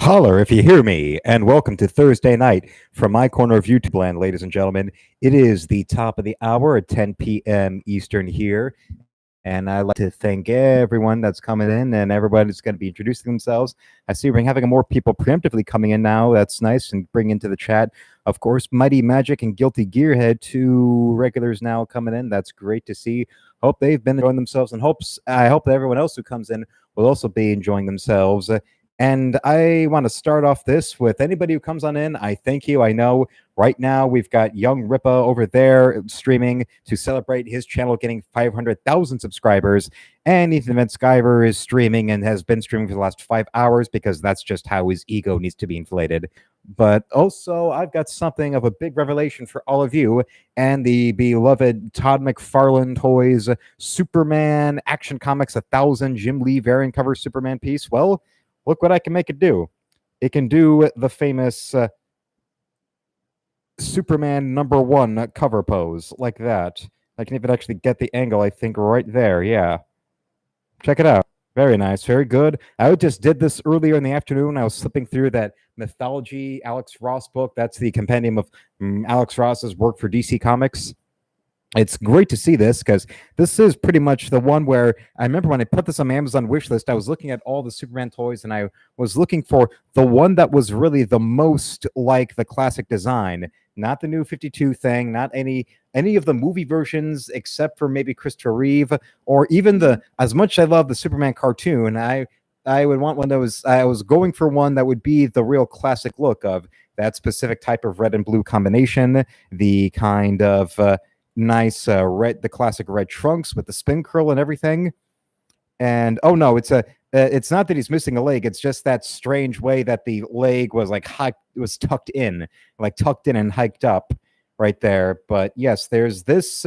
Holler if you hear me, and welcome to Thursday night from my corner of YouTube land, ladies and gentlemen. It is the top of the hour at 10 p.m. Eastern here, and I'd like to thank everyone that's coming in and everybody's going to be introducing themselves. I see we're having more people preemptively coming in now. That's nice, and bring into the chat, of course, Mighty Magic and Guilty Gearhead, two regulars now coming in. That's great to see. Hope they've been enjoying themselves, and I hope that everyone else who comes in will also be enjoying themselves. And I want to start off this with anybody who comes on in. I thank you. I know right now we've got Young Ripa over there streaming to celebrate his channel getting 500,000 subscribers. And Ethan Van Skyver is streaming and has been streaming for the last 5 hours because that's just how his ego needs to be inflated. But also, I've got something of a big revelation for all of you and the beloved Todd McFarlane Toys Superman Action Comics 1000 Jim Lee variant cover Superman piece. Well, look what I can make it do. It can do the famous Superman #1 cover pose like that. I can even actually get the angle, I think, right there. Yeah. Check it out. Very nice. Very good. I just did this earlier in the afternoon. I was slipping through that Mythology Alex Ross book. That's the compendium of Alex Ross's work for DC Comics. It's great to see this because this is pretty much the one where I remember when I put this on my Amazon wish list, I was looking at all the Superman toys and I was looking for the one that was really the most like the classic design, not the new 52 thing, not any of the movie versions except for maybe Christopher Reeve, or even as much as I love the Superman cartoon, I would want one that I was going for one that would be the real classic look of that specific type of red and blue combination, the kind of nice the classic red trunks with the spin curl and everything. And oh no, it's not that he's missing a leg, it's just that strange way that the leg was like tucked in and hiked up right there. But yes, there's this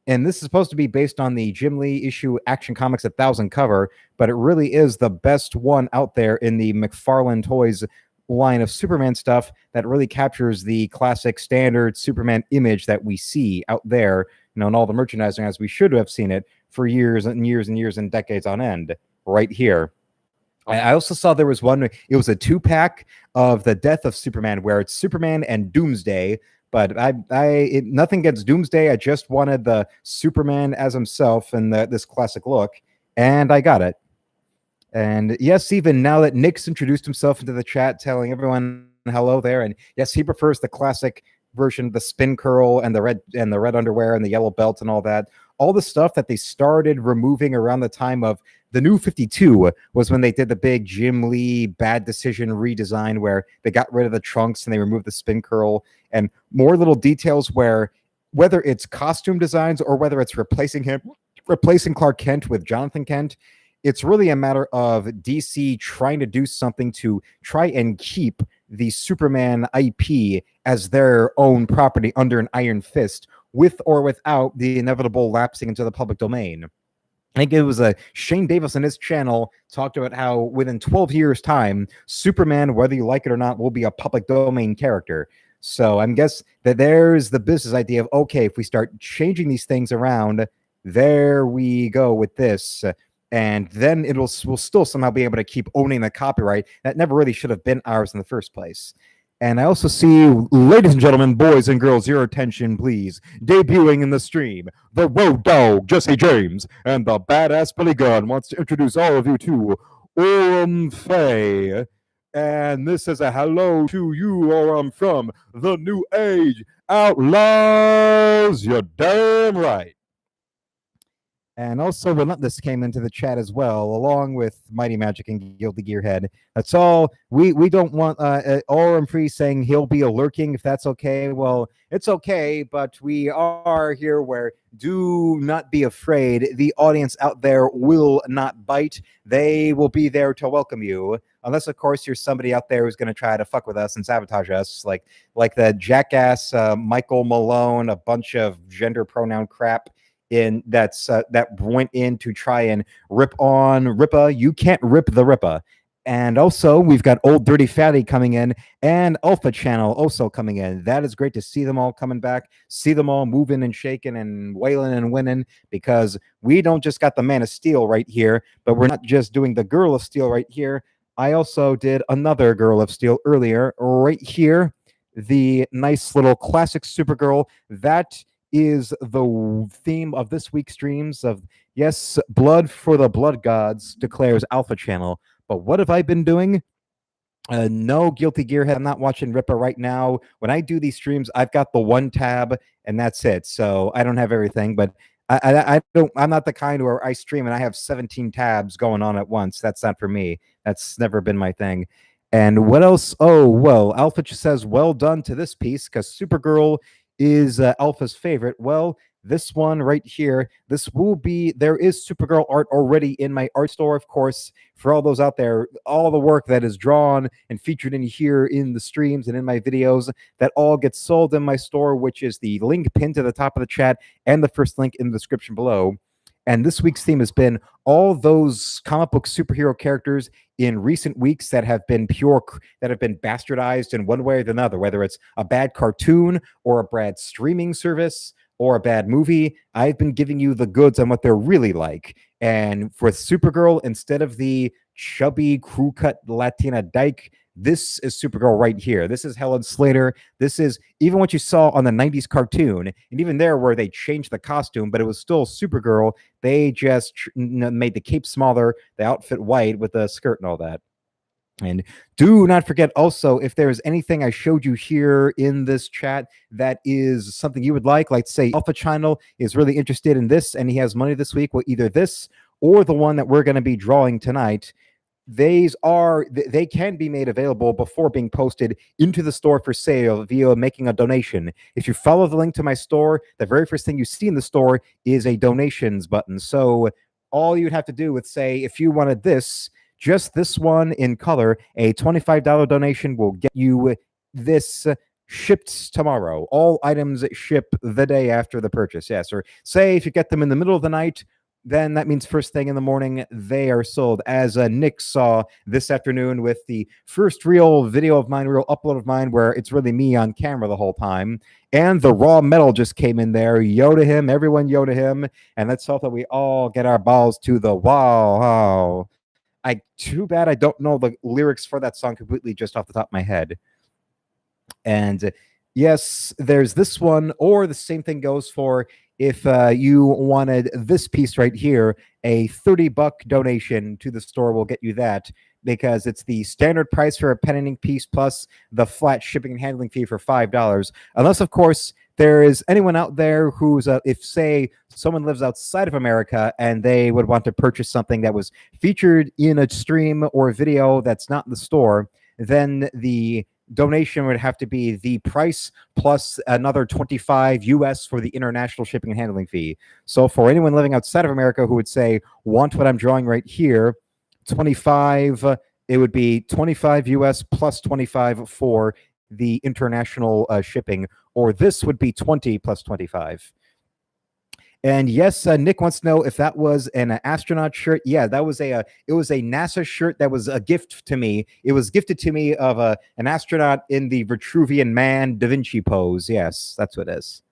and this is supposed to be based on the Jim Lee issue Action Comics 1000 cover, but it really is the best one out there in the McFarlane Toys line of Superman stuff that really captures the classic standard Superman image that we see out there, in all the merchandising as we should have seen it for years and years and years and decades on end right here. I also saw there was one, it was a 2-pack of the Death of Superman where it's Superman and Doomsday, but nothing against Doomsday. I just wanted the Superman as himself and this classic look, and I got it. And yes, even now that Nick's introduced himself into the chat, telling everyone hello there, and yes, he prefers the classic version, the spin curl and the red underwear and the yellow belt and all that. All the stuff that they started removing around the time of the New 52 was when they did the big Jim Lee bad decision redesign where they got rid of the trunks and they removed the spin curl, and more little details where whether it's costume designs or whether it's replacing Clark Kent with Jonathan Kent, it's really a matter of DC trying to do something to try and keep the Superman IP as their own property under an iron fist, with or without the inevitable lapsing into the public domain. I think it was Shane Davis on his channel talked about how within 12 years' time, Superman, whether you like it or not, will be a public domain character. So I guess that there's the business idea of, okay, if we start changing these things around, there we go with this. And then we'll still somehow be able to keep owning the copyright that never really should have been ours in the first place. And I also see, ladies and gentlemen, boys and girls, your attention, please. Debuting in the stream, the Road Dog, Jesse James, and the Badass Billy Gunn wants to introduce all of you to Orem Faye. And this is a hello to you, or I'm from the New Age Outlaws. You're damn right. And also, Relentless came into the chat as well, along with Mighty Magic and Guilty Gearhead. That's all. We don't want Orem Free saying he'll be lurking, if that's okay. Well, it's okay, but we are here where do not be afraid. The audience out there will not bite. They will be there to welcome you. Unless, of course, you're somebody out there who's going to try to fuck with us and sabotage us, like the jackass Michael Malone, a bunch of gender pronoun crap that went in to try and rip on Ripa. You can't rip the Ripa. And also, we've got Old Dirty Fatty coming in, and Alpha Channel also coming in. That is great to see them all coming back, see them all moving and shaking and wailing and winning, because we don't just got the Man of Steel right here, but we're not just doing the Girl of Steel right here. I also did another Girl of Steel earlier, right here. The nice little classic Supergirl. That is the theme of this week's streams of, yes, blood for the blood gods, declares Alpha Channel. But what have I been doing? No Guilty Gearhead. I'm not watching Ripper right now. When I do these streams, I've got the one tab and that's it. So I don't have everything, but I don't. I'm not the kind where I stream and I have 17 tabs going on at once. That's not for me. That's never been my thing. And what else? Oh well, Alpha just says well done to this piece because Supergirl is Alpha's favorite. Well, this one right here, this will be, there is Supergirl art already in my art store, of course, for all those out there, all the work that is drawn and featured in here in the streams and in my videos, that all gets sold in my store, which is the link pinned to the top of the chat and the first link in the description below. And this week's theme has been all those comic book superhero characters in recent weeks that have been bastardized in one way or another, whether it's a bad cartoon or a bad streaming service or a bad movie. I've been giving you the goods on what they're really like. And for Supergirl, instead of the chubby, crew-cut Latina dyke, this is Supergirl right here. This is Helen Slater. This is even what you saw on the 90s cartoon. And even there where they changed the costume, but it was still Supergirl. They just made the cape smaller, the outfit white with the skirt and all that. And do not forget also, if there is anything I showed you here in this chat that is something you would like say Alpha Channel is really interested in this and he has money this week, well, either this or the one that we're going to be drawing tonight, they can be made available before being posted into the store for sale via making a donation. If you follow the link to my store, the very first thing you see in the store is a donations button. So all you'd have to do with say, if you wanted this, just this one in color, a $25 donation will get you this shipped tomorrow. All items ship the day after the purchase. Yes, or say if you get them in the middle of the night, then that means first thing in the morning they are sold, as Nick saw this afternoon with the first real video of mine, real upload of mine, where it's really me on camera the whole time. And the raw metal just came in there. Yo to him, everyone yo to him. And let's hope that we all get our balls to the wow. Too bad I don't know the lyrics for that song completely just off the top of my head. And yes, there's this one, or the same thing goes for if you wanted this piece right here, a $30 donation to the store will get you that, because it's the standard price for a pen and ink piece plus the flat shipping and handling fee for $5. Unless, of course, there is anyone out there who's, if, say, someone lives outside of America and they would want to purchase something that was featured in a stream or a video that's not in the store, then the donation would have to be the price plus another $25 US for the international shipping and handling fee. So for anyone living outside of America who would say, want what I'm drawing right here, 25, it would be 25 US plus 25 for the international shipping, or this would be 20 plus 25. And yes, Nick wants to know if that was an astronaut shirt. Yeah, that was it was a NASA shirt that was a gift to me. It was gifted to me of an astronaut in the Vitruvian Man Da Vinci pose. Yes, that's what it is.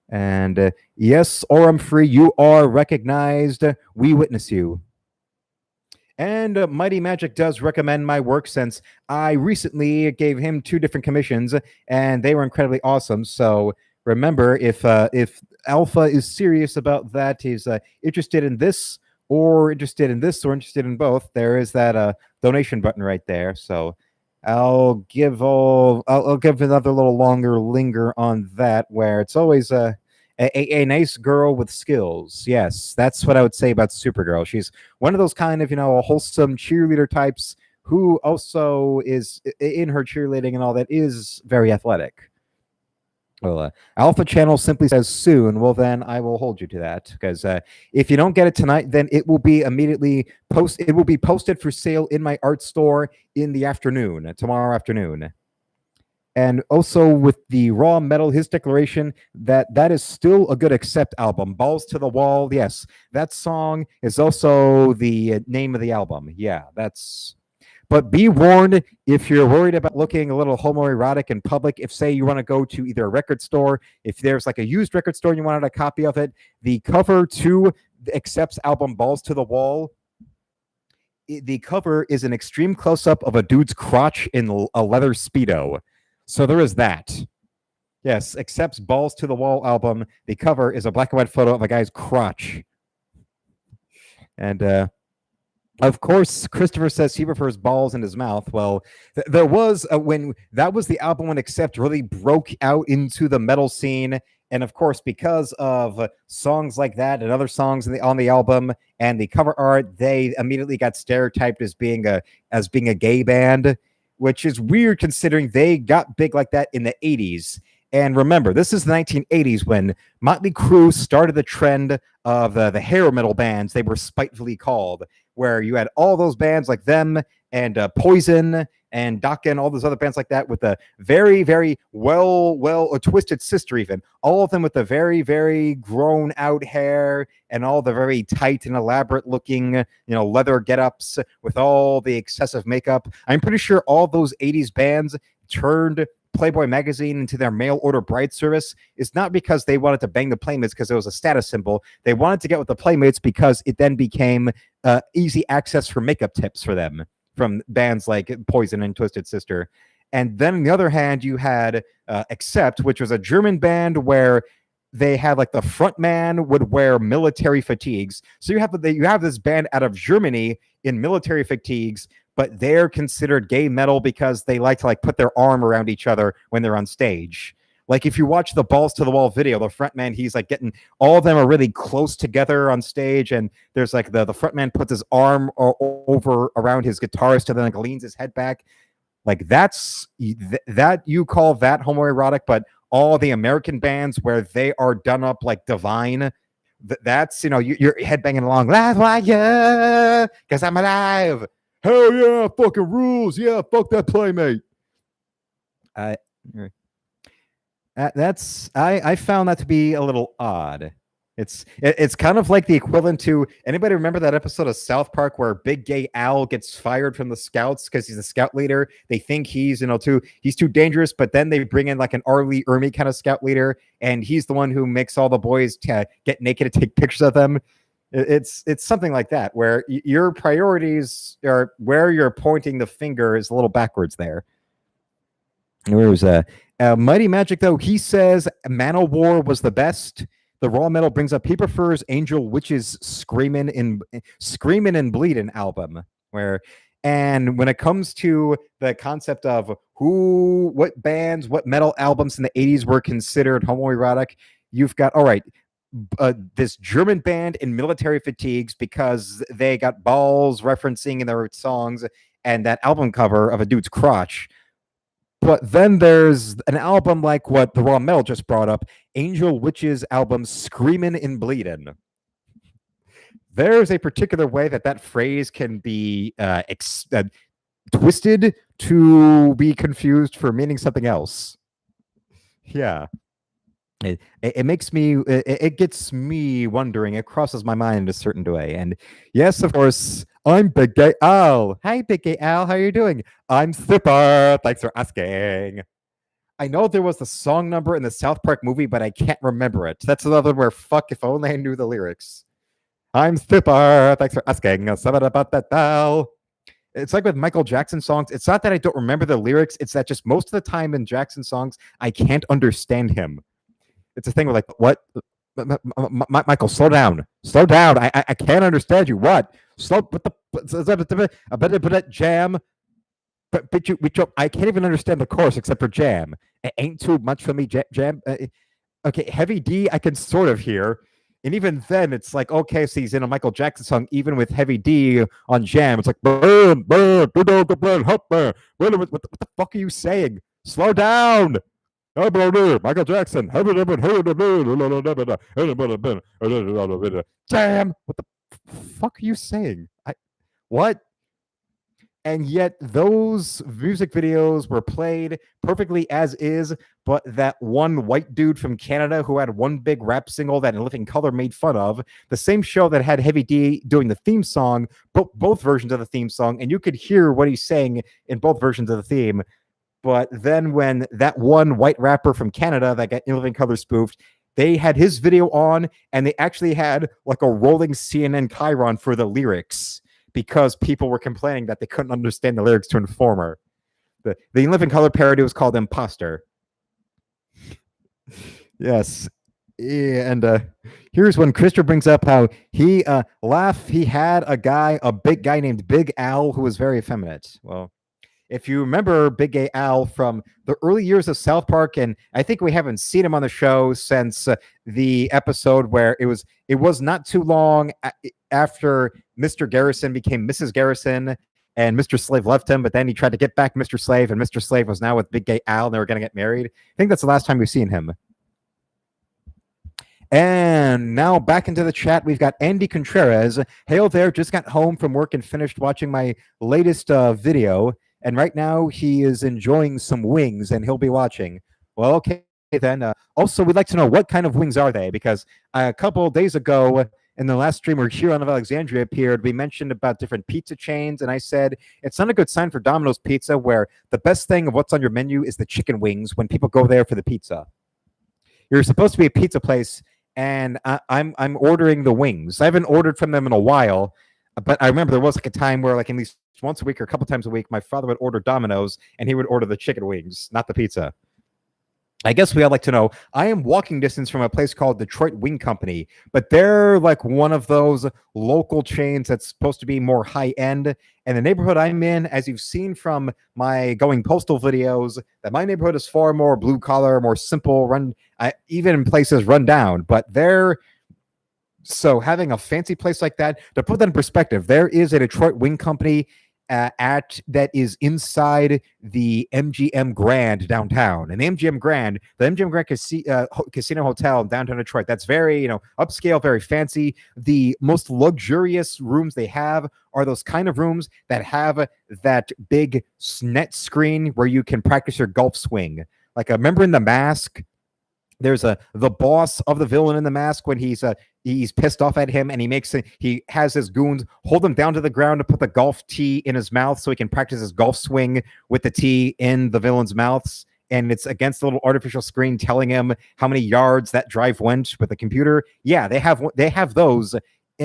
And yes, Orem Free, you are recognized. We witness you. And Mighty Magic does recommend my work, since I recently gave him 2 different commissions and they were incredibly awesome. So remember, if Alpha is serious about that, he's interested in this or interested in this or interested in both, there is that donation button right there. So I'll give another little longer linger on that, where it's always a nice girl with skills. Yes, that's what I would say about Supergirl. She's one of those kind of, wholesome cheerleader types who also is, in her cheerleading and all that, is very athletic. Well, Alpha Channel simply says soon. Well, then I will hold you to that, because if you don't get it tonight, then it will be immediately It will be posted for sale in my art store in the afternoon, tomorrow afternoon. And also with the raw metal, his declaration that is still a good Accept album. Balls to the Wall. Yes, that song is also the name of the album. Yeah, that's. But be warned, if you're worried about looking a little homoerotic in public, if, say, you want to go to either a record store, if there's like a used record store and you wanted a copy of it, the cover to Accept's album Balls to the Wall the cover is an extreme close-up of a dude's crotch in a leather Speedo. So there is that. Yes, Accept's Balls to the Wall album. The cover is a black and white photo of a guy's crotch. And of course, Christopher says he prefers balls in his mouth. Well, there was when that was the album when Accept really broke out into the metal scene. And of course, because of songs like that and other songs on the album and the cover art, they immediately got stereotyped as being a gay band, which is weird considering they got big like that in the 80s. And remember, this is the 1980s when Motley Crue started the trend of the hair metal bands, they were spitefully called, where you had all those bands like them and Poison and Dokken and all those other bands like that with a very, very a Twisted Sister even, all of them with the very, very grown out hair and all the very tight and elaborate looking, leather get-ups with all the excessive makeup. I'm pretty sure all those 80s bands turned Playboy magazine into their mail order bride service is not because they wanted to bang the Playmates because it was a status symbol. They wanted to get with the Playmates because it then became easy access for makeup tips for them from bands like Poison and Twisted Sister. And then on the other hand, you had Accept, which was a German band where they had like the front man would wear military fatigues. So you have this band out of Germany in military fatigues, but they're considered gay metal because they like to put their arm around each other when they're on stage. Like if you watch the Balls to the Wall video, the frontman, he's getting, all of them are really close together on stage, and there's the frontman puts his arm over around his guitarist and then leans his head back. That's that you call that homoerotic, but all the American bands where they are done up like Divine, that's, you're headbanging along, laugh like yeah, because I'm alive. Hell yeah, fucking rules. Yeah, fuck that Playmate. I found that to be a little odd. It's kind of like the equivalent to, anybody remember that episode of South Park where Big Gay Al gets fired from the Scouts because he's a scout leader? They think he's too dangerous, but then they bring in an R. Lee Ermey kind of scout leader, and he's the one who makes all the boys get naked to take pictures of them. It's something like that, where your priorities are where you're pointing the finger is a little backwards there. Where was Mighty Magic, though? He says Manowar was the best. The Raw Metal brings up he prefers Angel Witch's Screamin' and Bleedin' album. And when it comes to the concept of what bands, what metal albums in the 80s were considered homoerotic, you've got, all right, this German band in military fatigues because they got balls referencing in their songs and that album cover of a dude's crotch. But then there's an album like what the Raw Metal just brought up, Angel Witch's album Screamin' and Bleedin'. There's a particular way that phrase can be twisted to be confused for meaning something else. Yeah. It makes me, it gets me wondering, it crosses my mind in a certain way. And yes, of course, I'm Big Gay Al. Hi, Big Gay Al, how are you doing? I'm super, thanks for asking. I know there was the song number in the South Park movie, but I can't remember it. That's another where, fuck, if only I knew the lyrics. I'm super, thanks for asking. Something about that Al. It's like with Michael Jackson songs, it's not that I don't remember the lyrics, it's that just most of the time in Jackson songs, I can't understand him. It's a thing with what? Michael, slow down. Slow down. I can't understand you. What? Slow. What the jam? But I can't even understand the chorus except for jam. It ain't too much for me, jam. Okay, Heavy D, I can sort of hear. And even then, it's okay, so he's in a Michael Jackson song, even with Heavy D on jam. It's burn, what the fuck are you saying? Slow down. Michael Jackson. Damn, what the fuck are you saying? What? And yet those music videos were played perfectly as is, but that one white dude from Canada who had one big rap single that In Living Color made fun of, the same show that had Heavy D doing the theme song, both versions of the theme song, and you could hear what he's saying in both versions of the theme. But then when that one white rapper from Canada that got In Living Color spoofed, they had his video on, and they actually had a rolling CNN chyron for the lyrics, because people were complaining that they couldn't understand the lyrics to Informer. The In Living Color parody was called Imposter. Yes. Yeah, and here's when Christopher brings up how he had a big guy named Big Al who was very effeminate. Well, if you remember Big Gay Al from the early years of South Park, and I think we haven't seen him on the show since the episode where it was not too long after Mr. Garrison became Mrs. Garrison and Mr. Slave left him, but then he tried to get back Mr. Slave, and Mr. Slave was now with Big Gay Al, and they were going to get married. I think that's the last time we've seen him. And now back into the chat, we've got Andy Contreras. Hail there, just got home from work and finished watching my latest video. And right now he is enjoying some wings and he'll be watching. Well, okay, then. Also, we'd like to know what kind of wings are they? Because a couple of days ago in the last stream where Huron of Alexandria appeared, we mentioned about different pizza chains. And I said, it's not a good sign for Domino's Pizza where the best thing of what's on your menu is the chicken wings when people go there for the pizza. You're supposed to be a pizza place, and I'm ordering the wings. I haven't ordered from them in a while, but I remember there was like a time where like at least once a week or a couple times a week, my father would order Domino's and he would order the chicken wings, not the pizza. I guess we all like to know, I am walking distance from a place called Detroit Wing Company, but they're like one of those local chains that's supposed to be more high-end. And the neighborhood I'm in, as you've seen from my Going Postal videos, that my neighborhood is far more blue-collar, more simple, even in places run down. But so having a fancy place like that, to put that in perspective, there is a Detroit Wing Company that is inside the MGM Grand downtown. And the MGM Grand Casino Hotel in downtown Detroit, that's very, upscale, very fancy. The most luxurious rooms they have are those kind of rooms that have that big net screen where you can practice your golf swing. Like, remember in The Mask, there's the boss of the villain in The Mask when he's pissed off at him, and he has his goons hold him down to the ground to put the golf tee in his mouth so he can practice his golf swing with the tee in the villain's mouths. And it's against the little artificial screen telling him how many yards that drive went with the computer. Yeah, they have those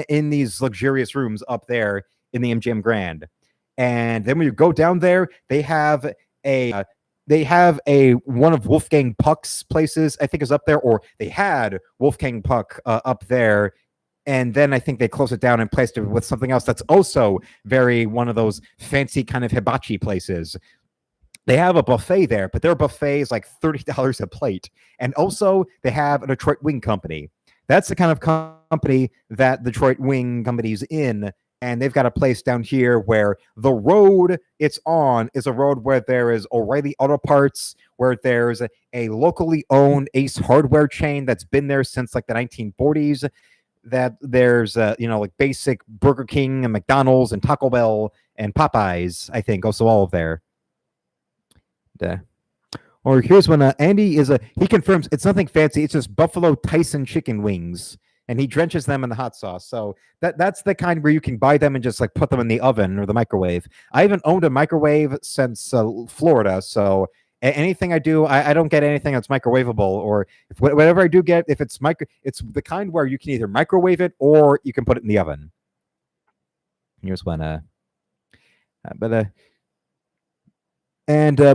in these luxurious rooms up there in the MGM Grand. And then when you go down there, they have one of Wolfgang Puck's places, I think, is up there, or they had Wolfgang Puck up there, and then I think they closed it down and placed it with something else that's also very one of those fancy kind of hibachi places. They have a buffet there, but their buffet is like $30 a plate. And also they have a Detroit Wing Company. That's the kind of company that Detroit Wing Company's in. And they've got a place down here where the road it's on is a road where there is O'Reilly Auto Parts, where there's a locally owned Ace Hardware chain that's been there since like the 1940s. That there's like basic Burger King and McDonald's and Taco Bell and Popeyes, I think, also all of there. Or here's when Andy he confirms it's nothing fancy. It's just Buffalo Tyson chicken wings. And he drenches them in the hot sauce. So that's the kind where you can buy them and just like put them in the oven or the microwave. I haven't owned a microwave since Florida. So anything I do, I don't get anything that's microwavable. Or whatever I do get, if it's it's the kind where you can either microwave it or you can put it in the oven. Here's one.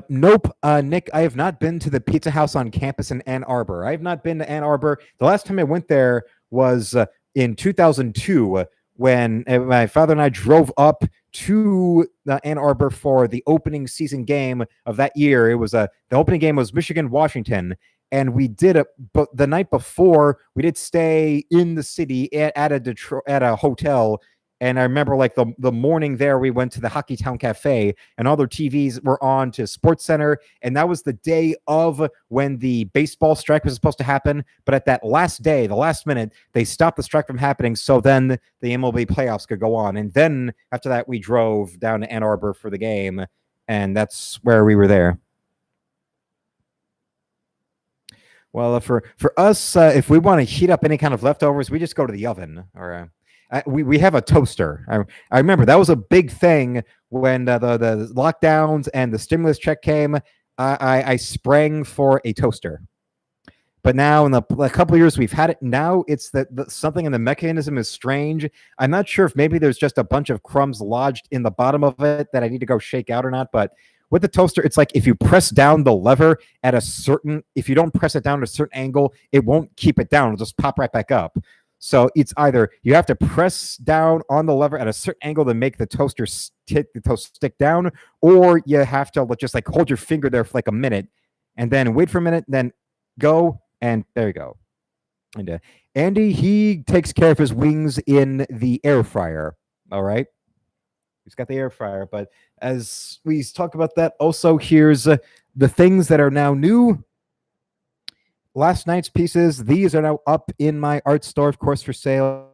Nope, Nick, I have not been to the Pizza House on campus in Ann Arbor. I have not been to Ann Arbor. The last time I went there was in 2002 when my father and I drove up to Ann Arbor for the opening season game of that year. It was the opening game was Michigan-Washington, and we did it. But the night before, we did stay in the city at a hotel. And I remember like the morning there, we went to the Hockey Town Cafe and all their TVs were on to Sports Center. And that was the day of when the baseball strike was supposed to happen. But at that last day, the last minute, they stopped the strike from happening. So then the MLB playoffs could go on. And then after that, we drove down to Ann Arbor for the game. And that's where we were there. Well, for us, if we want to heat up any kind of leftovers, we just go to the oven or we have a toaster. I remember that was a big thing when the lockdowns and the stimulus check came. I sprang for a toaster. But now in the a couple of years we've had it, now it's that something in the mechanism is strange. I'm not sure if maybe there's just a bunch of crumbs lodged in the bottom of it that I need to go shake out or not. But with the toaster, it's like if you press down the lever at a certain, if you don't press it down at a certain angle, it won't keep it down. It'll just pop right back up. So it's either you have to press down on the lever at a certain angle to make the toaster stick down, or you have to just like hold your finger there for like a minute and then wait for a minute, then go, and there you go. And Andy, he takes care of his wings in the air fryer. All right. He's got the air fryer. But as we talk about that, also here's the things that are now new. Last night's pieces, these are now up in my art store, of course, for sale.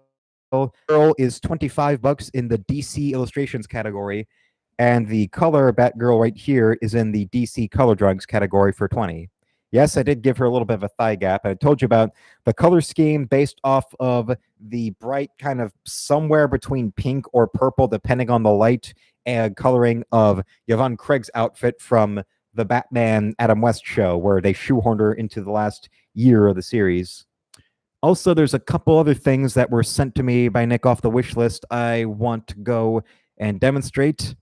Girl is $25 in the DC illustrations category, and the color Batgirl right here is in the DC color drawings category for $20. Yes, I did give her a little bit of a thigh gap. I told you about the color scheme based off of the bright kind of somewhere between pink or purple, depending on the light and coloring of Yvonne Craig's outfit from the Batman Adam West show, where they shoehorned her into the last year of the series. Also, there's a couple other things that were sent to me by Nick off the wish list I want to go and demonstrate.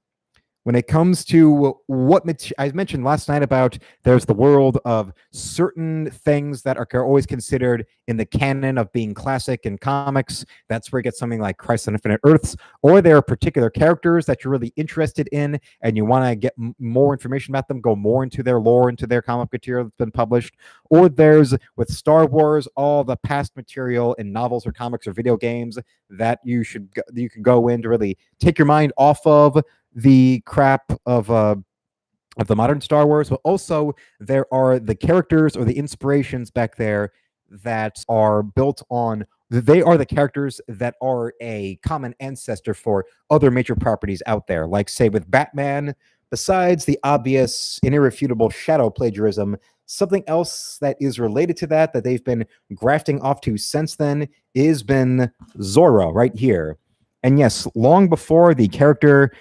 When it comes to what I mentioned last night about there's the world of certain things that are always considered in the canon of being classic in comics. That's where you get something like Crisis on Infinite Earths, or there are particular characters that you're really interested in and you want to get more information about them, go more into their lore, into their comic material that's been published. Or there's, with Star Wars, all the past material in novels or comics or video games that you can go in to really take your mind off of the crap of the modern Star Wars, but also there are the characters or the inspirations back there that are built on. They are the characters that are a common ancestor for other major properties out there. Like, say, with Batman, besides the obvious and irrefutable shadow plagiarism, something else that is related to that they've been grafting off to since then is been Zorro right here. And yes, long before the character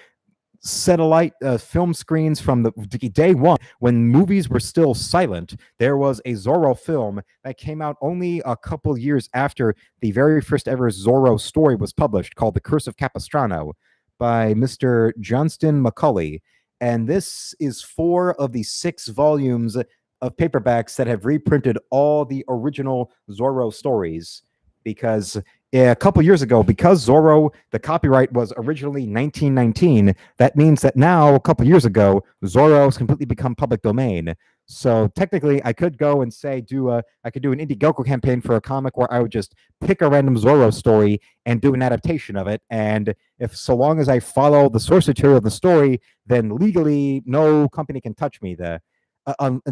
set alight film screens from the day one, when movies were still silent, there was a Zorro film that came out only a couple years after the very first ever Zorro story was published, called The Curse of Capistrano by Mr. Johnston McCulley. And this is 4 of the 6 volumes of paperbacks that have reprinted all the original Zorro stories, because a couple years ago, because Zorro, the copyright was originally 1919, that means that now, a couple years ago, Zorro has completely become public domain. So technically, I could go and say, I could do an Indiegogo campaign for a comic where I would just pick a random Zorro story and do an adaptation of it. And so long as I follow the source material of the story, then legally, no company can touch me. The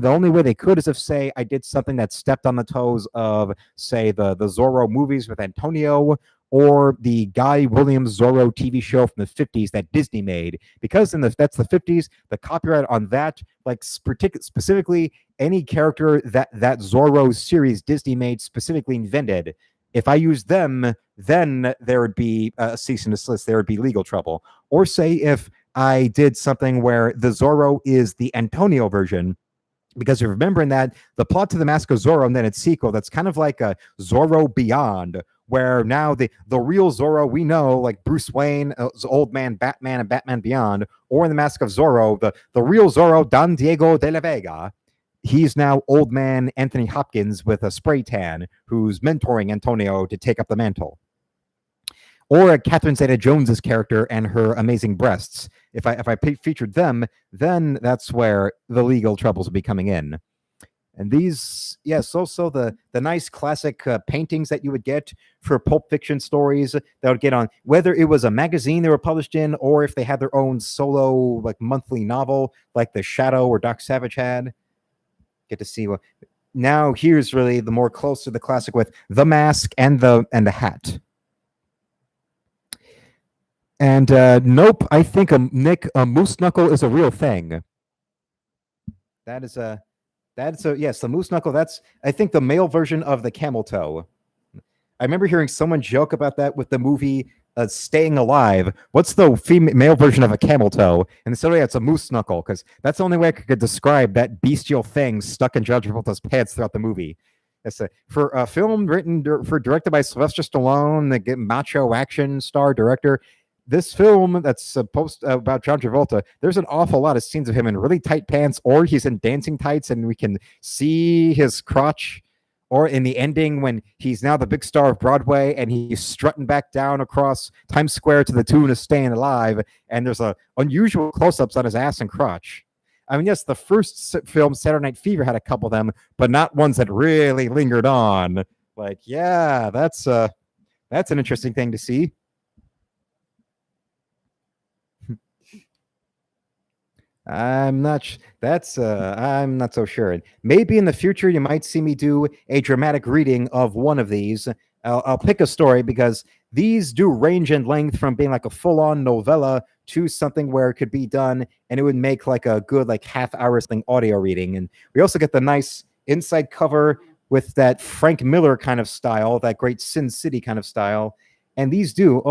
only way they could is if, say, I did something that stepped on the toes of, say, the Zorro movies with Antonio, or the Guy Williams Zorro TV show from the 50s that Disney made. Because that's the 50s, the copyright on that, like specifically any character that Zorro series Disney made specifically invented, if I used them, then there would be a cease and desist, there would be legal trouble. Or say if I did something where the Zorro is the Antonio version, because you're remembering that the plot to The Mask of Zorro and then its sequel, that's kind of like a Zorro Beyond, where now the real Zorro we know, like Bruce Wayne, Old Man Batman, and Batman Beyond, or in The Mask of Zorro, the real Zorro, Don Diego de la Vega, he's now Old Man Anthony Hopkins with a spray tan, who's mentoring Antonio to take up the mantle. Or Catherine Zeta-Jones's character and her amazing breasts. If I featured them, then that's where the legal troubles will be coming in. And these, yes, also the nice classic paintings that you would get for Pulp Fiction stories that would get on, whether it was a magazine they were published in, or if they had their own solo, like, monthly novel, like The Shadow or Doc Savage had. Get to see what. Now here's really the more close to the classic with The Mask and the Hat. And nope, I think Nick, a moose knuckle is a real thing. That's yes, the moose knuckle. That's, I think, the male version of the camel toe. I remember hearing someone joke about that with the movie Staying Alive. What's the male version of a camel toe? And so yeah, it's a moose knuckle, because that's the only way I could describe that bestial thing stuck in John Travolta's pants throughout the movie. For a film directed by Sylvester Stallone, the macho action star director. This film that's supposed about John Travolta, there's an awful lot of scenes of him in really tight pants, or he's in dancing tights, and we can see his crotch. Or in the ending, when he's now the big star of Broadway and he's strutting back down across Times Square to the tune of "Staying Alive," and there's unusual close-ups on his ass and crotch. I mean, yes, the first film, Saturday Night Fever, had a couple of them, but not ones that really lingered on. Like, yeah, that's an interesting thing to see. I'm not so sure. Maybe in the future you might see me do a dramatic reading of one of these. I'll pick a story because these do range in length from being like a full-on novella to something where it could be done and it would make like a good like half-hour thing audio reading. And we also get the nice inside cover with that Frank Miller kind of style, that great Sin City kind of style. And these do,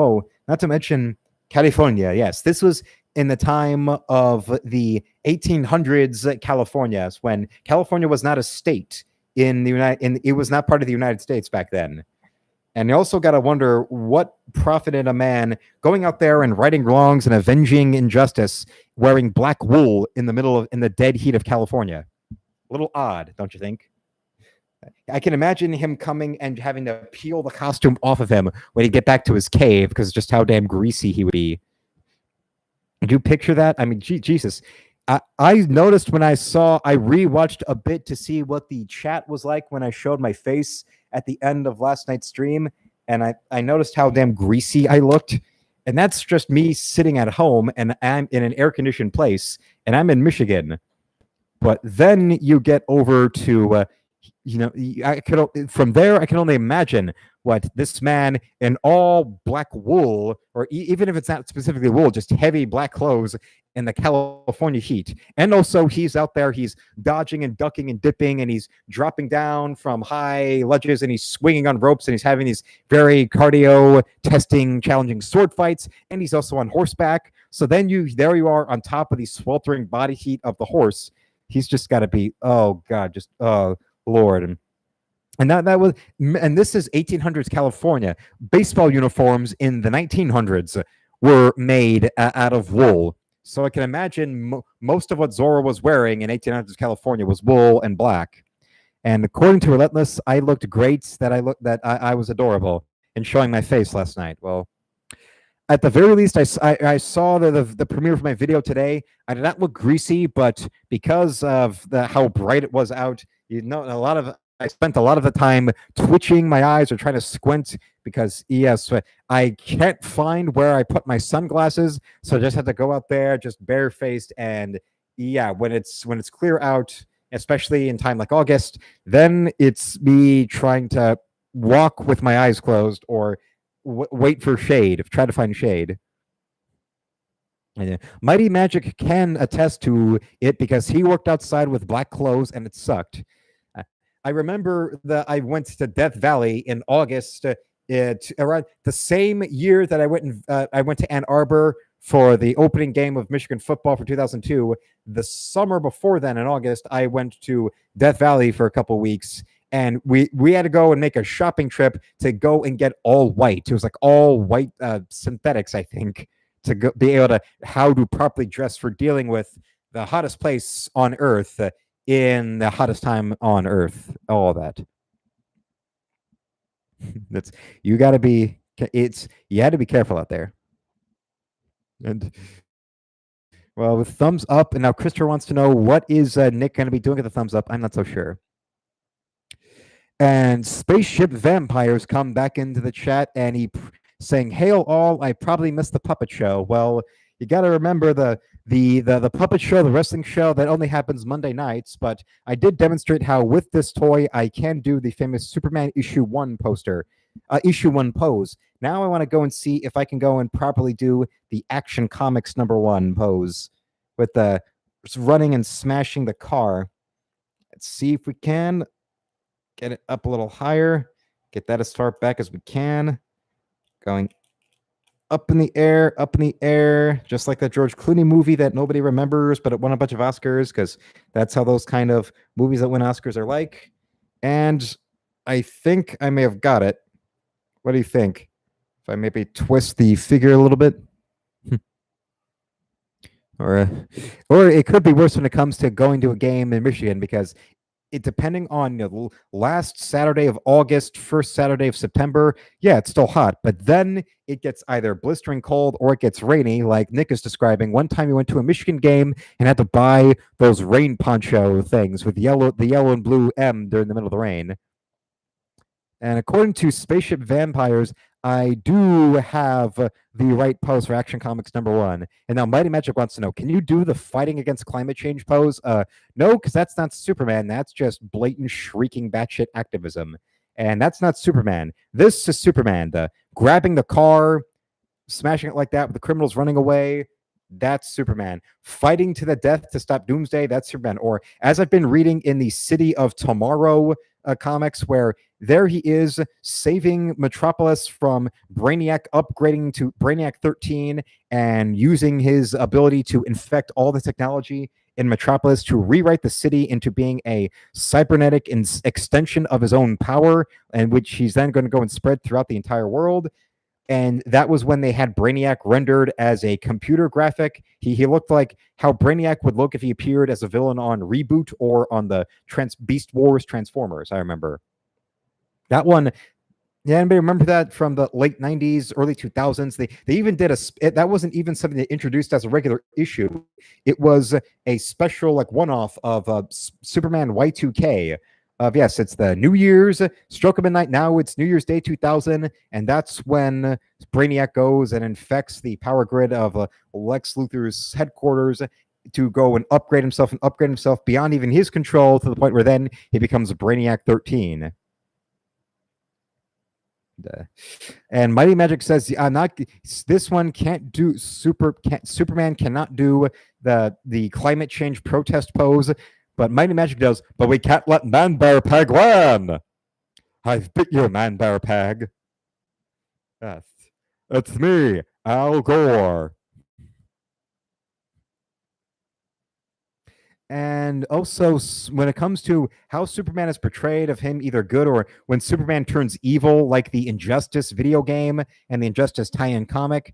not to mention California. Yes, this was in the time of the 1800s California, when California was not a state it was not part of the United States back then. And you also got to wonder what profited a man going out there and righting wrongs and avenging injustice wearing black wool in the dead heat of California. A little odd, don't you think? I can imagine him coming and having to peel the costume off of him when he get back to his cave because just how damn greasy he would be. Did you picture that? I mean, Jesus. I noticed when I rewatched a bit to see what the chat was like when I showed my face at the end of last night's stream, and I noticed how damn greasy I looked. And that's just me sitting at home, and I'm in an air-conditioned place, and I'm in Michigan. But then you get over to, from there, I can only imagine what this man in all black wool, or even if it's not specifically wool, just heavy black clothes in the California heat. And also he's out there, he's dodging and ducking and dipping, and he's dropping down from high ledges, and he's swinging on ropes, and he's having these very cardio testing, challenging sword fights, and he's also on horseback. So then there you are on top of the sweltering body heat of the horse. He's just got to be, oh God, just, oh Lord. And this is 1800s California. Baseball uniforms in the 1900s were made out of wool. So I can imagine most of what Zorro was wearing in 1800s California was wool and black. And according to Relentless, I looked great. I was adorable in showing my face last night. Well, at the very least, I saw the premiere of my video today. I did not look greasy, but because of how bright it was out, I spent a lot of the time twitching my eyes or trying to squint because, yes, I can't find where I put my sunglasses, so I just had to go out there just barefaced. And yeah, when it's clear out, especially in time like August, then it's me trying to walk with my eyes closed or wait for shade, try to find shade. Mighty Magic can attest to it because he worked outside with black clothes and it sucked. I remember that I went to Death Valley in August, around the same year that I went to Ann Arbor for the opening game of Michigan football for 2002. The summer before then, in August, I went to Death Valley for a couple weeks, and we had to go and make a shopping trip to go and get all white. It was like all white synthetics, I think, to be able to how to properly dress for dealing with the hottest place on Earth. In the hottest time on Earth, all of that. You had to be careful out there. And well, with thumbs up, and now Christopher wants to know what is Nick going to be doing at the thumbs up. I'm not so sure. And Spaceship Vampires come back into the chat, and he saying, "Hail all! I probably missed the puppet show." Well, you got to remember the puppet show, the wrestling show, that only happens Monday nights, but I did demonstrate how with this toy I can do the famous Superman issue 1 poster, issue 1 pose. Now I want to go and see if I can go and properly do the Action Comics #1 pose with the running and smashing the car. Let's see if we can get it up a little higher, get that as far back as we can. Going up in the air, just like that George Clooney movie that nobody remembers, but it won a bunch of Oscars because that's how those kind of movies that win Oscars are like. And I think I may have got it. What do you think? If I maybe twist the figure a little bit? Or it could be worse when it comes to going to a game in Michigan, because it, depending on last Saturday of August, first Saturday of September, yeah, it's still hot, but then it gets either blistering cold or it gets rainy, like Nick is describing. One time he went to a Michigan game and had to buy those rain poncho things with the yellow and blue M during the middle of the rain. And according to Spaceship Vampires, I do have the right pose for Action Comics #1. And now Mighty Magic wants to know, can you do the fighting against climate change pose? No, because that's not Superman. That's just blatant, shrieking, batshit activism. And that's not Superman. This is Superman. The grabbing the car, smashing it like that with the criminals running away, that's Superman. Fighting to the death to stop Doomsday, that's Superman. Or as I've been reading in the City of Tomorrow comics, where there he is saving Metropolis from Brainiac upgrading to Brainiac 13 and using his ability to infect all the technology in Metropolis to rewrite the city into being a cybernetic extension of his own power, and which he's then going to go and spread throughout the entire world. And that was when they had Brainiac rendered as a computer graphic. He looked like how Brainiac would look if he appeared as a villain on Reboot or on the Beast Wars Transformers, I remember. That one, yeah, anybody remember that from the late 90s, early 2000s? They even did that wasn't even something they introduced as a regular issue. It was a special, like, one-off of Superman Y2K. Yes, it's the New Year's stroke of midnight. Now it's New Year's Day 2000, and that's when Brainiac goes and infects the power grid of Lex Luthor's headquarters to go and upgrade himself beyond even his control, to the point where then he becomes Brainiac 13. And Mighty Magic says, "I'm not. This one can't do Superman cannot do the climate change protest pose." But Mighty Magic does, but we can't let Man Bear Peg win. I've bit you, Man Bear Peg. Yes. It's me, Al Gore. And also, when it comes to how Superman is portrayed, of him either good or when Superman turns evil, like the Injustice video game and the Injustice tie-in comic,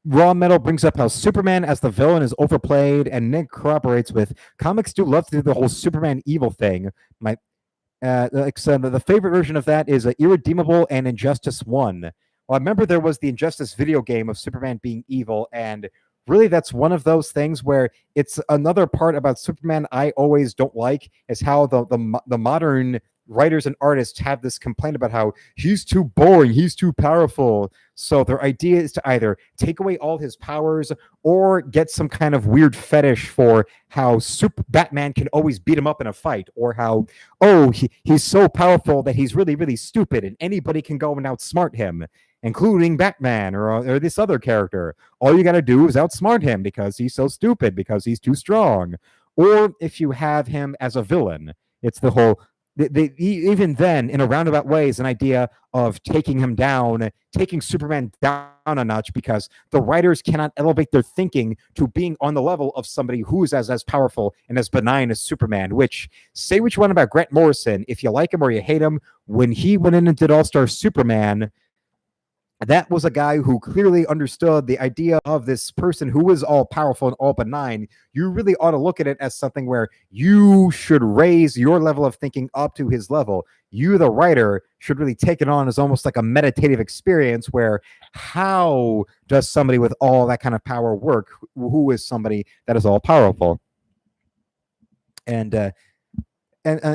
Raw Metal brings up how Superman as the villain is overplayed, and Nick corroborates with, comics do love to do the whole Superman evil thing. The favorite version of that is Irredeemable and Injustice 1. Well, I remember there was the Injustice video game of Superman being evil, and really that's one of those things where it's another part about Superman I always don't like, is how the modern writers and artists have this complaint about how he's too boring, he's too powerful. So their idea is to either take away all his powers or get some kind of weird fetish for how Batman can always beat him up in a fight, or how, he's so powerful that he's really, really stupid and anybody can go and outsmart him, including Batman or this other character. All you got to do is outsmart him because he's so stupid, because he's too strong. Or if you have him as a villain, it's the whole, even then, in a roundabout way, is an idea of taking him down, taking Superman down a notch, because the writers cannot elevate their thinking to being on the level of somebody who is as powerful and as benign as Superman. Which, say what you want about Grant Morrison, if you like him or you hate him, when he went in and did All-Star Superman, that was a guy who clearly understood the idea of this person who is all powerful and all benign. You really ought to look at it as something where you should raise your level of thinking up to his level. You, the writer, should really take it on as almost like a meditative experience, where how does somebody with all that kind of power work? Who is somebody that is all powerful? And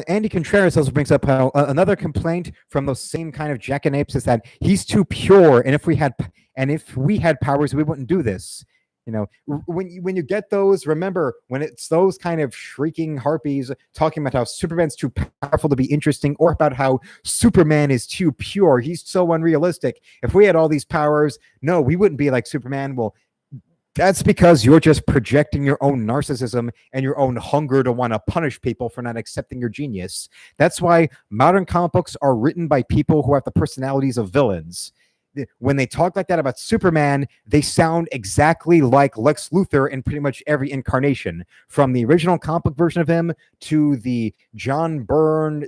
Andy Contreras also brings up how another complaint from those same kind of jackanapes is that he's too pure, and if we had powers, we wouldn't do this. You know, when you get those, remember when it's those kind of shrieking harpies talking about how Superman's too powerful to be interesting, or about how Superman is too pure, he's so unrealistic. If we had all these powers, no, we wouldn't be like Superman. Well, that's because you're just projecting your own narcissism and your own hunger to want to punish people for not accepting your genius. That's why modern comic books are written by people who have the personalities of villains. When they talk like that about Superman, they sound exactly like Lex Luthor in pretty much every incarnation, from the original comic book version of him to the John Byrne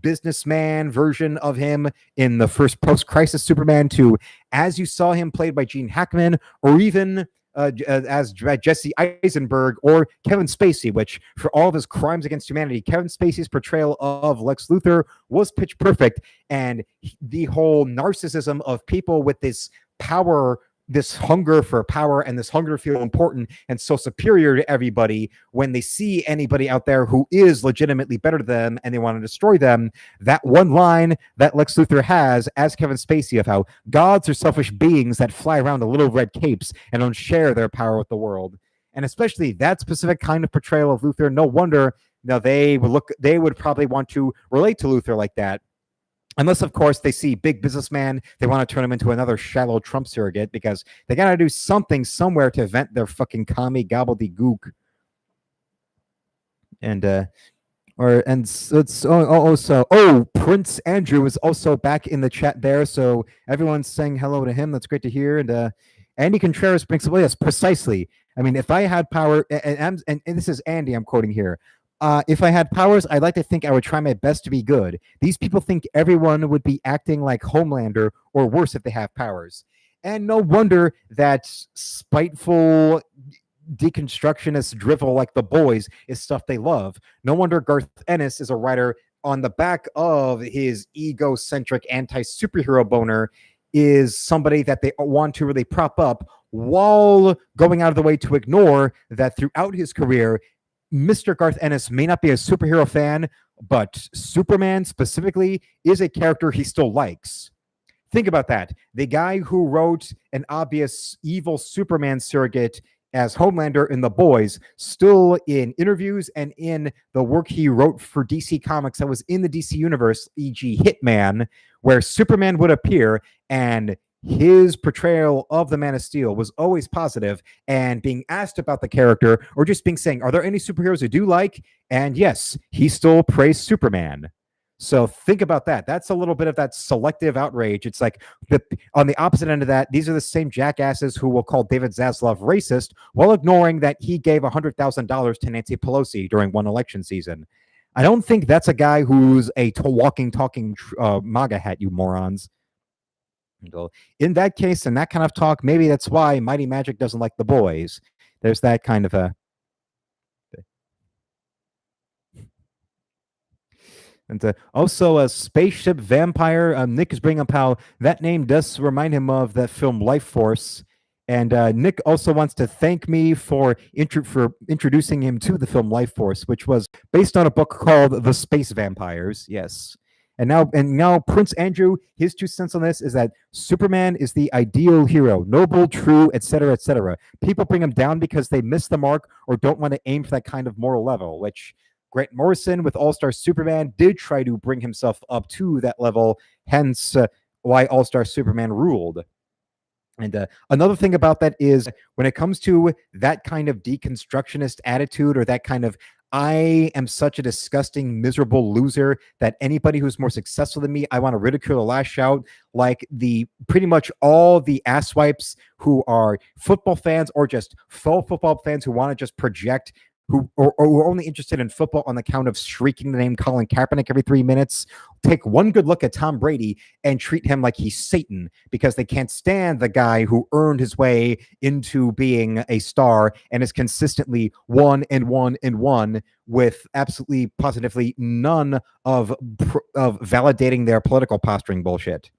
businessman version of him in the first post-crisis Superman to as you saw him played by Gene Hackman, or even as Jesse Eisenberg or Kevin Spacey, which for all of his crimes against humanity, Kevin Spacey's portrayal of Lex Luthor was pitch perfect. And the whole narcissism of people with this power, this hunger for power, and this hunger to feel important and so superior to everybody, when they see anybody out there who is legitimately better than them and they want to destroy them, that one line that Lex Luthor has as Kevin Spacey of how gods are selfish beings that fly around in little red capes and don't share their power with the world. And especially that specific kind of portrayal of Luthor, no wonder now they would probably want to relate to Luthor like that. Unless, of course, they see big businessman, they want to turn him into another shallow Trump surrogate because they got to do something somewhere to vent their fucking commie gobbledygook. And Prince Andrew is also back in the chat there, so everyone's saying hello to him. That's great to hear. And Andy Contreras brings up, yes, precisely. I mean, if I had power, and this is Andy I'm quoting here. If I had powers, I'd like to think I would try my best to be good. These people think everyone would be acting like Homelander or worse if they have powers. And no wonder that spiteful deconstructionist drivel like The Boys is stuff they love. No wonder Garth Ennis is a writer on the back of his egocentric anti-superhero boner is somebody that they want to really prop up while going out of the way to ignore that throughout his career, Mr. Garth Ennis may not be a superhero fan, but Superman specifically is a character he still likes. Think about that. The guy who wrote an obvious evil Superman surrogate as Homelander in The Boys, still in interviews and in the work he wrote for DC Comics that was in the DC universe, e.g. Hitman, where Superman would appear and his portrayal of the Man of Steel was always positive, and being asked about the character or just being saying, are there any superheroes you do like? And yes, he still praised Superman. So think about that. That's a little bit of that selective outrage. It's like on the opposite end of that, these are the same jackasses who will call David Zaslav racist while ignoring that he gave $100,000 to Nancy Pelosi during one election season. I don't think that's a guy who's a walking, talking MAGA hat, you morons. In that case, and that kind of talk, maybe that's why Mighty Magic doesn't like The Boys. There's that kind of a... And also a spaceship vampire. Nick is bringing up how that name does remind him of that film Life Force. And Nick also wants to thank me for introducing him to the film Life Force, which was based on a book called The Space Vampires. Yes. And now Prince Andrew, his 2 cents on this is that Superman is the ideal hero, noble, true, etc., etc. People bring him down because they miss the mark or don't want to aim for that kind of moral level, which Grant Morrison with All-Star Superman did try to bring himself up to that level, hence why All-Star Superman ruled. And another thing about that is when it comes to that kind of deconstructionist attitude or that kind of I am such a disgusting, miserable loser that anybody who's more successful than me, I want to ridicule or lash out, like the pretty much all the asswipes who are football fans or just faux football fans who want to just project who are only interested in football on the count of shrieking the name Colin Kaepernick every 3 minutes, take one good look at Tom Brady and treat him like he's Satan because they can't stand the guy who earned his way into being a star and is consistently one with absolutely positively none of validating their political posturing bullshit.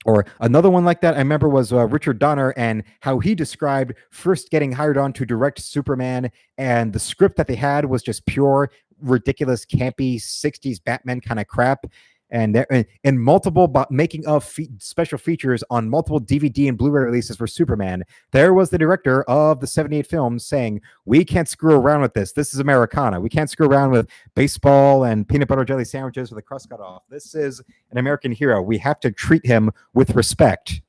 Or another one like that I remember was Richard Donner and how he described first getting hired on to direct Superman, and the script that they had was just pure, ridiculous, campy 60s Batman kind of crap. And in multiple making of special features on multiple DVD and Blu-ray releases for Superman, there was the director of the 78 films saying, we can't screw around with this. This is Americana. We can't screw around with baseball and peanut butter jelly sandwiches with the crust cut off. This is an American hero. We have to treat him with respect.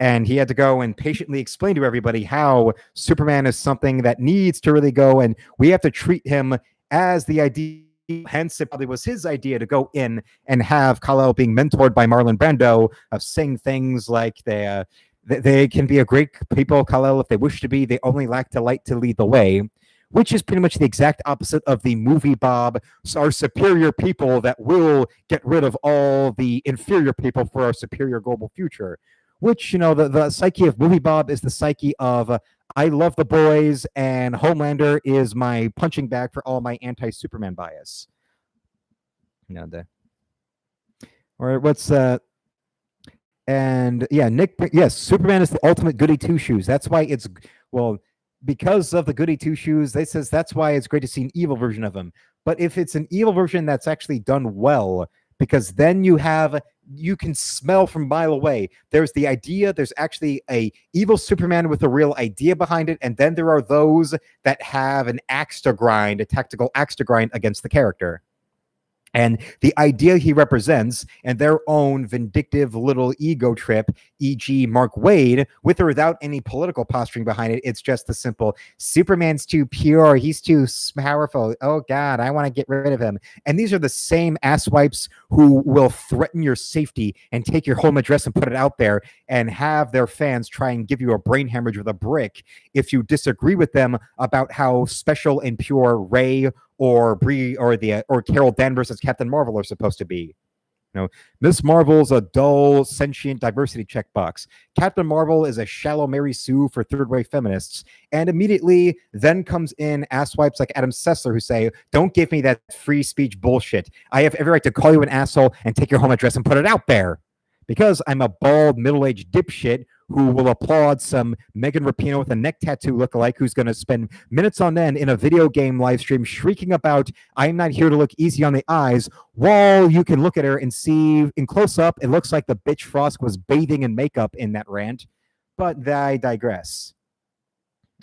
And he had to go and patiently explain to everybody how Superman is something that needs to really go, and we have to treat him as the idea. Hence, it probably was his idea to go in and have Kal-El being mentored by Marlon Brando of saying things like they can be a great people, Kal-El, if they wish to be. They only lack the light to lead the way, which is pretty much the exact opposite of the movie Bob, our superior people that will get rid of all the inferior people for our superior global future. Which, the psyche of movie Bob is the psyche of I love the boys and Homelander is my punching bag for all my anti-Superman bias. Or what's and yeah, Nick, yes, Superman is the ultimate goody two shoes. That's why it's, well, because of the goody two shoes, they says that's why it's great to see an evil version of him. But if it's an evil version that's actually done well, because then you can smell from a mile away. There's the idea, there's actually a evil Superman with a real idea behind it, and then there are those that have an axe to grind, a tactical axe to grind against the character. And the idea he represents and their own vindictive little ego trip, e.g. Mark Waid, with or without any political posturing behind it, it's just the simple, Superman's too pure, he's too powerful, oh God, I want to get rid of him. And these are the same asswipes who will threaten your safety and take your home address and put it out there and have their fans try and give you a brain hemorrhage with a brick if you disagree with them about how special and pure Ray or Bree or Carol Danvers as Captain Marvel are supposed to be. Miss Marvel's a dull, sentient diversity checkbox. Captain Marvel is a shallow Mary Sue for third-wave feminists. And immediately then comes in asswipes like Adam Sessler who say, don't give me that free speech bullshit. I have every right to call you an asshole and take your home address and put it out there. Because I'm a bald, middle-aged dipshit who will applaud some Megan Rapinoe with a neck tattoo lookalike who's going to spend minutes on end in a video game live stream shrieking about, I'm not here to look easy on the eyes, while you can look at her and see in close-up, it looks like the bitch Frost was bathing in makeup in that rant. But I digress.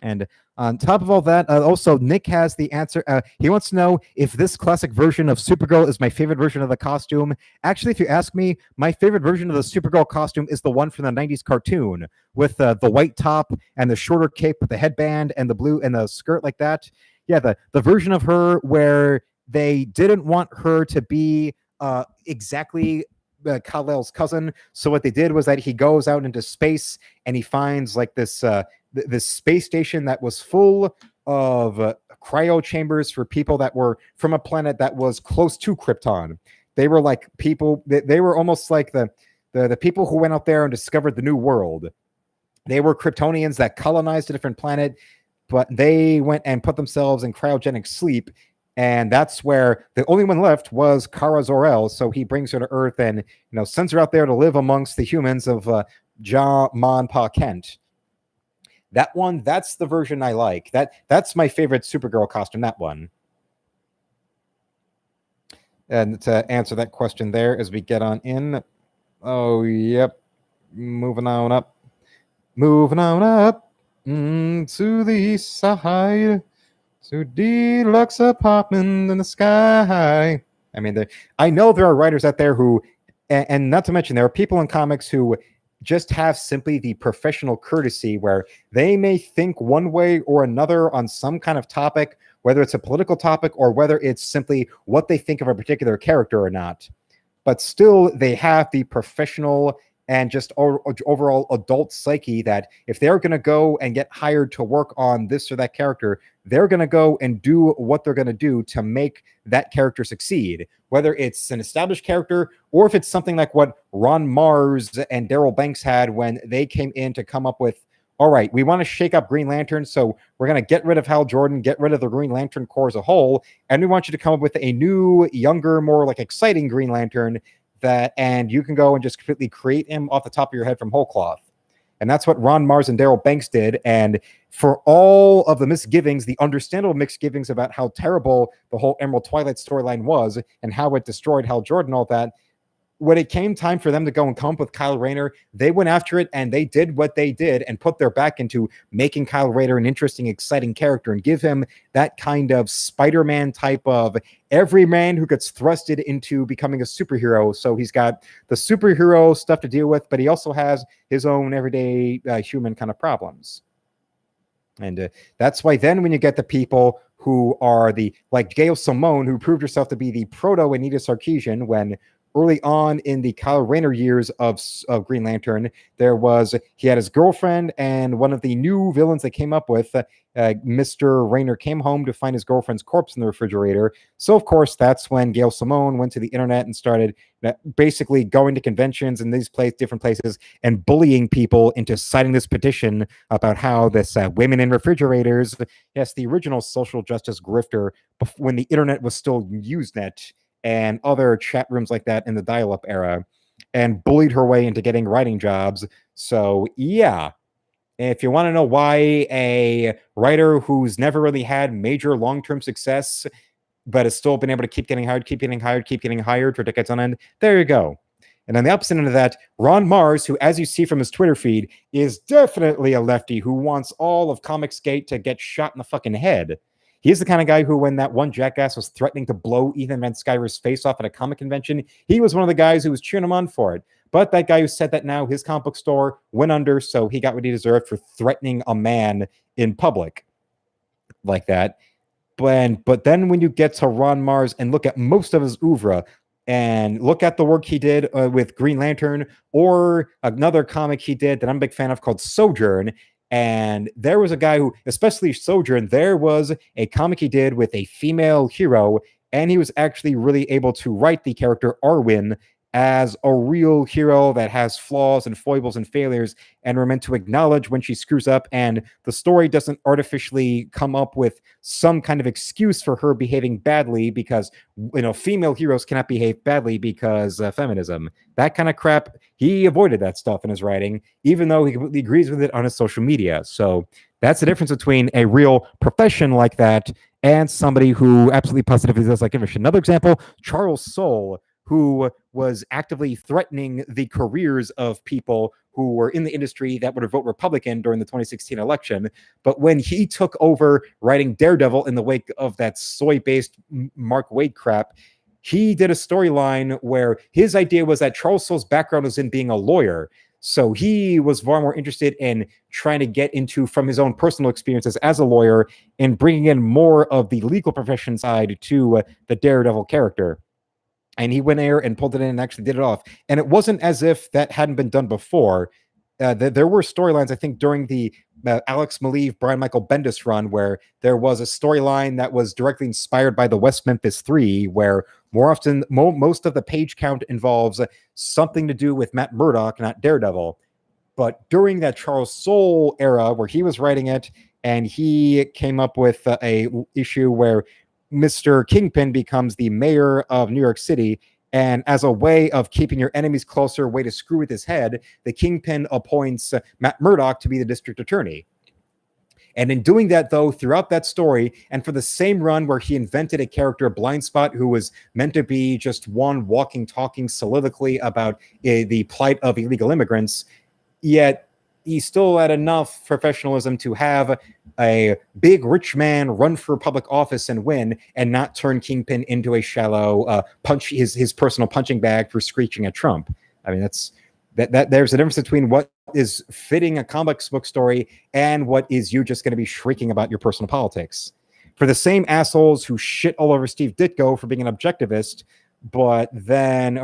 And on top of all that, also, Nick has the answer. He wants to know if this classic version of Supergirl is my favorite version of the costume. Actually, if you ask me, my favorite version of the Supergirl costume is the one from the 90s cartoon with the white top and the shorter cape with the headband and the blue and the skirt like that. Yeah, the version of her where they didn't want her to be exactly Kal-El's cousin. So what they did was that he goes out into space and he finds like this space station that was full of cryo chambers for people that were from a planet that was close to Krypton. They were like people, they were almost like the people who went out there and discovered the new world. They were Kryptonians that colonized a different planet, but they went and put themselves in cryogenic sleep. And that's where the only one left was Kara Zor-El. So he brings her to Earth and sends her out there to live amongst the humans of Ja Man Pa Kent. That one, that's the version I like. That's my favorite Supergirl costume, that one. And to answer that question there as we get on in. Oh, yep. Moving on up. Moving on up to the east side. To deluxe apartment in the sky. I mean, I know there are writers out there who, and not to mention, there are people in comics who just have simply the professional courtesy where they may think one way or another on some kind of topic, whether it's a political topic or whether it's simply what they think of a particular character or not. But still, they have the professional and just overall adult psyche that if they're going to go and get hired to work on this or that character, they're going to go and do what they're going to do to make that character succeed, whether it's an established character or if it's something like what Ron Mars and Daryl Banks had when they came in to come up with, all right, we want to shake up Green Lantern, so we're going to get rid of Hal Jordan, get rid of the Green Lantern Corps as a whole, and we want you to come up with a new, younger, more like exciting Green Lantern and you can go and just completely create him off the top of your head from whole cloth. And that's what Ron Mars and Daryl Banks did. And for all of the misgivings, the understandable misgivings about how terrible the whole Emerald Twilight storyline was and how it destroyed Hal Jordan, all that, when it came time for them to go and come up with Kyle Rayner, they went after it and they did what they did and put their back into making Kyle Rayner an interesting, exciting character and give him that kind of Spider-Man type of every man who gets thrusted into becoming a superhero. So he's got the superhero stuff to deal with, but he also has his own everyday human kind of problems. And that's why then when you get the people who are like Gail Simone, who proved herself to be the proto Anita Sarkeesian when early on in the Kyle Rayner years of Green Lantern, he had his girlfriend, and one of the new villains they came up with, Mr. Rayner, came home to find his girlfriend's corpse in the refrigerator. So, of course, that's when Gail Simone went to the internet and started basically going to conventions in these different places and bullying people into signing this petition about how this women in refrigerators, yes, the original social justice grifter when the internet was still Usenet and other chat rooms like that in the dial-up era, and bullied her way into getting writing jobs. So, yeah. If you want to know why a writer who's never really had major long-term success, but has still been able to keep getting hired for decades on end, there you go. And on the opposite end of that, Ron Mars, who, as you see from his Twitter feed, is definitely a lefty who wants all of Comicsgate to get shot in the fucking head. He's the kind of guy who, when that one jackass was threatening to blow Ethan Van Sciver's face off at a comic convention, he was one of the guys who was cheering him on for it. But that guy who said that now, his comic book store went under, so he got what he deserved for threatening a man in public like that. But then when you get to Ron Mars and look at most of his oeuvre, and look at the work he did with Green Lantern, or another comic he did that I'm a big fan of called Sojourn. And there was a guy who, especially Sojourn, there was a comic he did with a female hero, and he was actually really able to write the character Arwen as a real hero that has flaws and foibles and failures, and we're meant to acknowledge when she screws up, and the story doesn't artificially come up with some kind of excuse for her behaving badly, because female heroes cannot behave badly because feminism. That kind of crap, he avoided that stuff in his writing, even though he completely agrees with it on his social media. So that's the difference between a real profession like that and somebody who absolutely positively does like English. Another example, Charles Soule, who was actively threatening the careers of people who were in the industry that would have voted Republican during the 2016 election. But when he took over writing Daredevil in the wake of that soy-based Mark Waid crap, he did a storyline where his idea was that Charles Soule's background was in being a lawyer. So he was far more interested in trying to get into, from his own personal experiences as a lawyer, and bringing in more of the legal profession side to the Daredevil character. And he went there and pulled it in and actually did it off. And it wasn't as if that hadn't been done before. There were storylines, I think, during the Alex Maleev, Brian Michael Bendis run, where there was a storyline that was directly inspired by the West Memphis 3, where more often, most of the page count involves something to do with Matt Murdock, not Daredevil. But during that Charles Soule era, where he was writing it, and he came up with a issue where Mr. Kingpin becomes the mayor of New York City, and as a way of keeping your enemies closer, way to screw with his head, the Kingpin appoints Matt Murdock to be the district attorney. And in doing that, though, throughout that story, and for the same run where he invented a character, Blindspot, who was meant to be just one walking, talking soliloquy about the plight of illegal immigrants, yet he still had enough professionalism to have a big rich man run for public office and win, and not turn Kingpin into a shallow his personal punching bag for screeching at Trump. I mean, there's a difference between what is fitting a comic book story and what is you just going to be shrieking about your personal politics. For the same assholes who shit all over Steve Ditko for being an objectivist, but then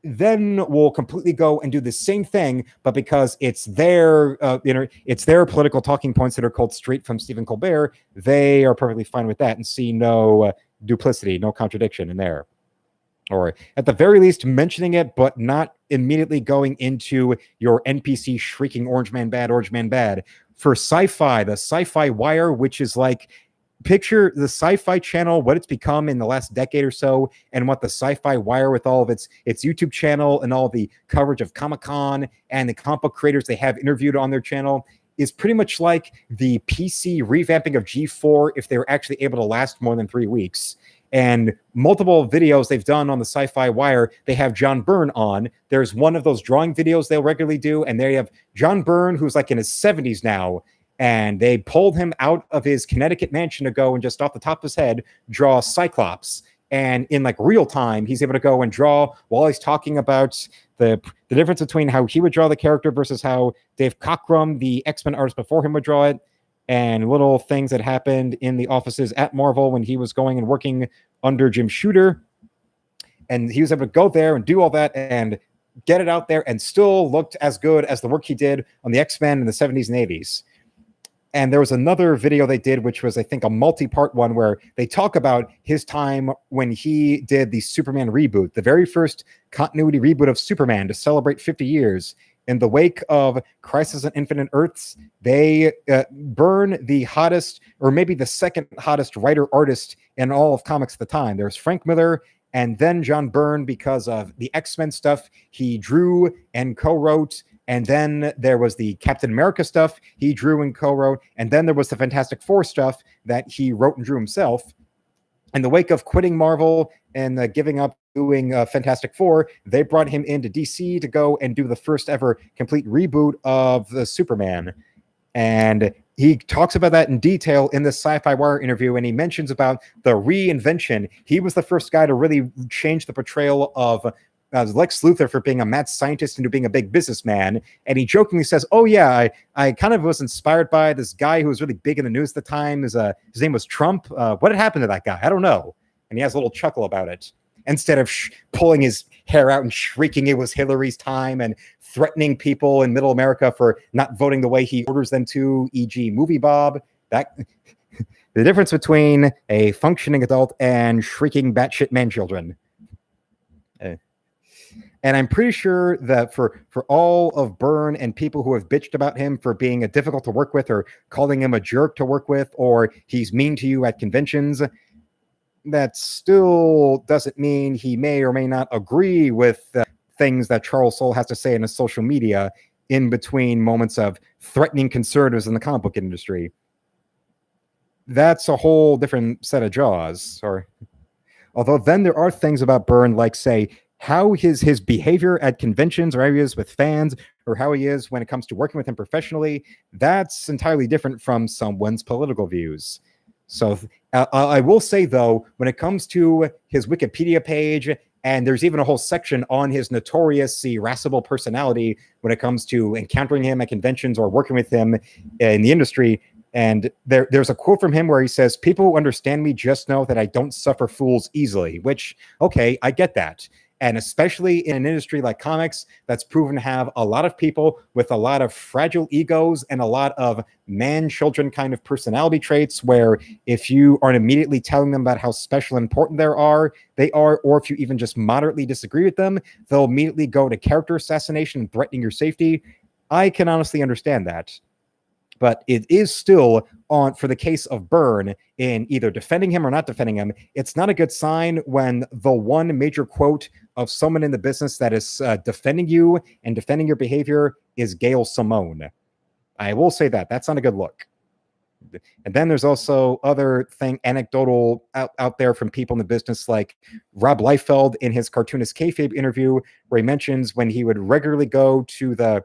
will completely go and do the same thing, but because it's their political talking points that are called straight from Stephen Colbert, they are perfectly fine with that and see no duplicity, no contradiction in there. Or at the very least mentioning it, but not immediately going into your NPC shrieking Orange Man bad. For sci-fi, the Sci-Fi Wire, which is like, picture the Sci-Fi Channel, what it's become in the last decade or so, and what the Sci-Fi Wire, with all of its YouTube channel and all the coverage of Comic-Con and the comic book creators they have interviewed on their channel, is pretty much like the PC revamping of G4 if they were actually able to last more than 3 weeks. And multiple videos they've done on the Sci-Fi Wire, they have John Byrne on. There's one of those drawing videos they'll regularly do, and they have John Byrne, who's like in his 70s now, and they pulled him out of his Connecticut mansion to go and just off the top of his head draw Cyclops. And in like real time, he's able to go and draw while he's talking about the difference between how he would draw the character versus how Dave Cockrum, the X-Men artist before him, would draw it, and little things that happened in the offices at Marvel when he was going and working under Jim Shooter. And he was able to go there and do all that and get it out there and still looked as good as the work he did on the X-Men in the 70s and 80s. And there was another video they did, which was, I think, a multi-part one where they talk about his time when he did the Superman reboot, the very first continuity reboot of Superman to celebrate 50 years. In the wake of Crisis on Infinite Earths, they Byrne, the hottest, or maybe the second hottest writer-artist in all of comics at the time. There was Frank Miller, and then John Byrne, because of the X-Men stuff he drew and co-wrote. And then there was the Captain America stuff he drew and co-wrote. And then there was the Fantastic Four stuff that he wrote and drew himself. In the wake of quitting Marvel and giving up doing Fantastic Four, they brought him into DC to go and do the first ever complete reboot of the Superman. And he talks about that in detail in this Sci-Fi Wire interview, and he mentions about the reinvention. He was the first guy to really change the portrayal of Lex Luthor for being a mad scientist into being a big businessman. And he jokingly says, oh yeah, I kind of was inspired by this guy who was really big in the news at the time. His name was Trump. What had happened to that guy? I don't know. And he has a little chuckle about it. Instead of pulling his hair out and shrieking it was Hillary's time and threatening people in middle America for not voting the way he orders them to, e.g. Movie Bob. That the difference between a functioning adult and shrieking batshit man-children. And I'm pretty sure that for all of Byrne and people who have bitched about him for being difficult to work with or calling him a jerk to work with or he's mean to you at conventions, that still doesn't mean he may or may not agree with things that Charles Soule has to say in his social media in between moments of threatening conservatives in the comic book industry. That's a whole different set of jaws. Although then there are things about Byrne, like, say, how his behavior at conventions or areas with fans, or how he is when it comes to working with him professionally, that's entirely different from someone's political views. So I will say, though, when it comes to his Wikipedia page, and there's even a whole section on his notorious irascible personality when it comes to encountering him at conventions or working with him in the industry. And there's a quote from him where he says, "People who understand me just know that I don't suffer fools easily," which, okay, I get that. And especially in an industry like comics that's proven to have a lot of people with a lot of fragile egos and a lot of man-children kind of personality traits, where if you aren't immediately telling them about how special and important they are, or if you even just moderately disagree with them, they'll immediately go to character assassination and threatening your safety. I can honestly understand that. But it is still on, for the case of Byrne, in either defending him or not defending him, it's not a good sign when the one major quote of someone in the business that is defending you and defending your behavior is Gail Simone. I will say that. That's not a good look. And then there's also other anecdotal out there from people in the business, like Rob Liefeld in his Cartoonist Kayfabe interview, where he mentions when he would regularly go to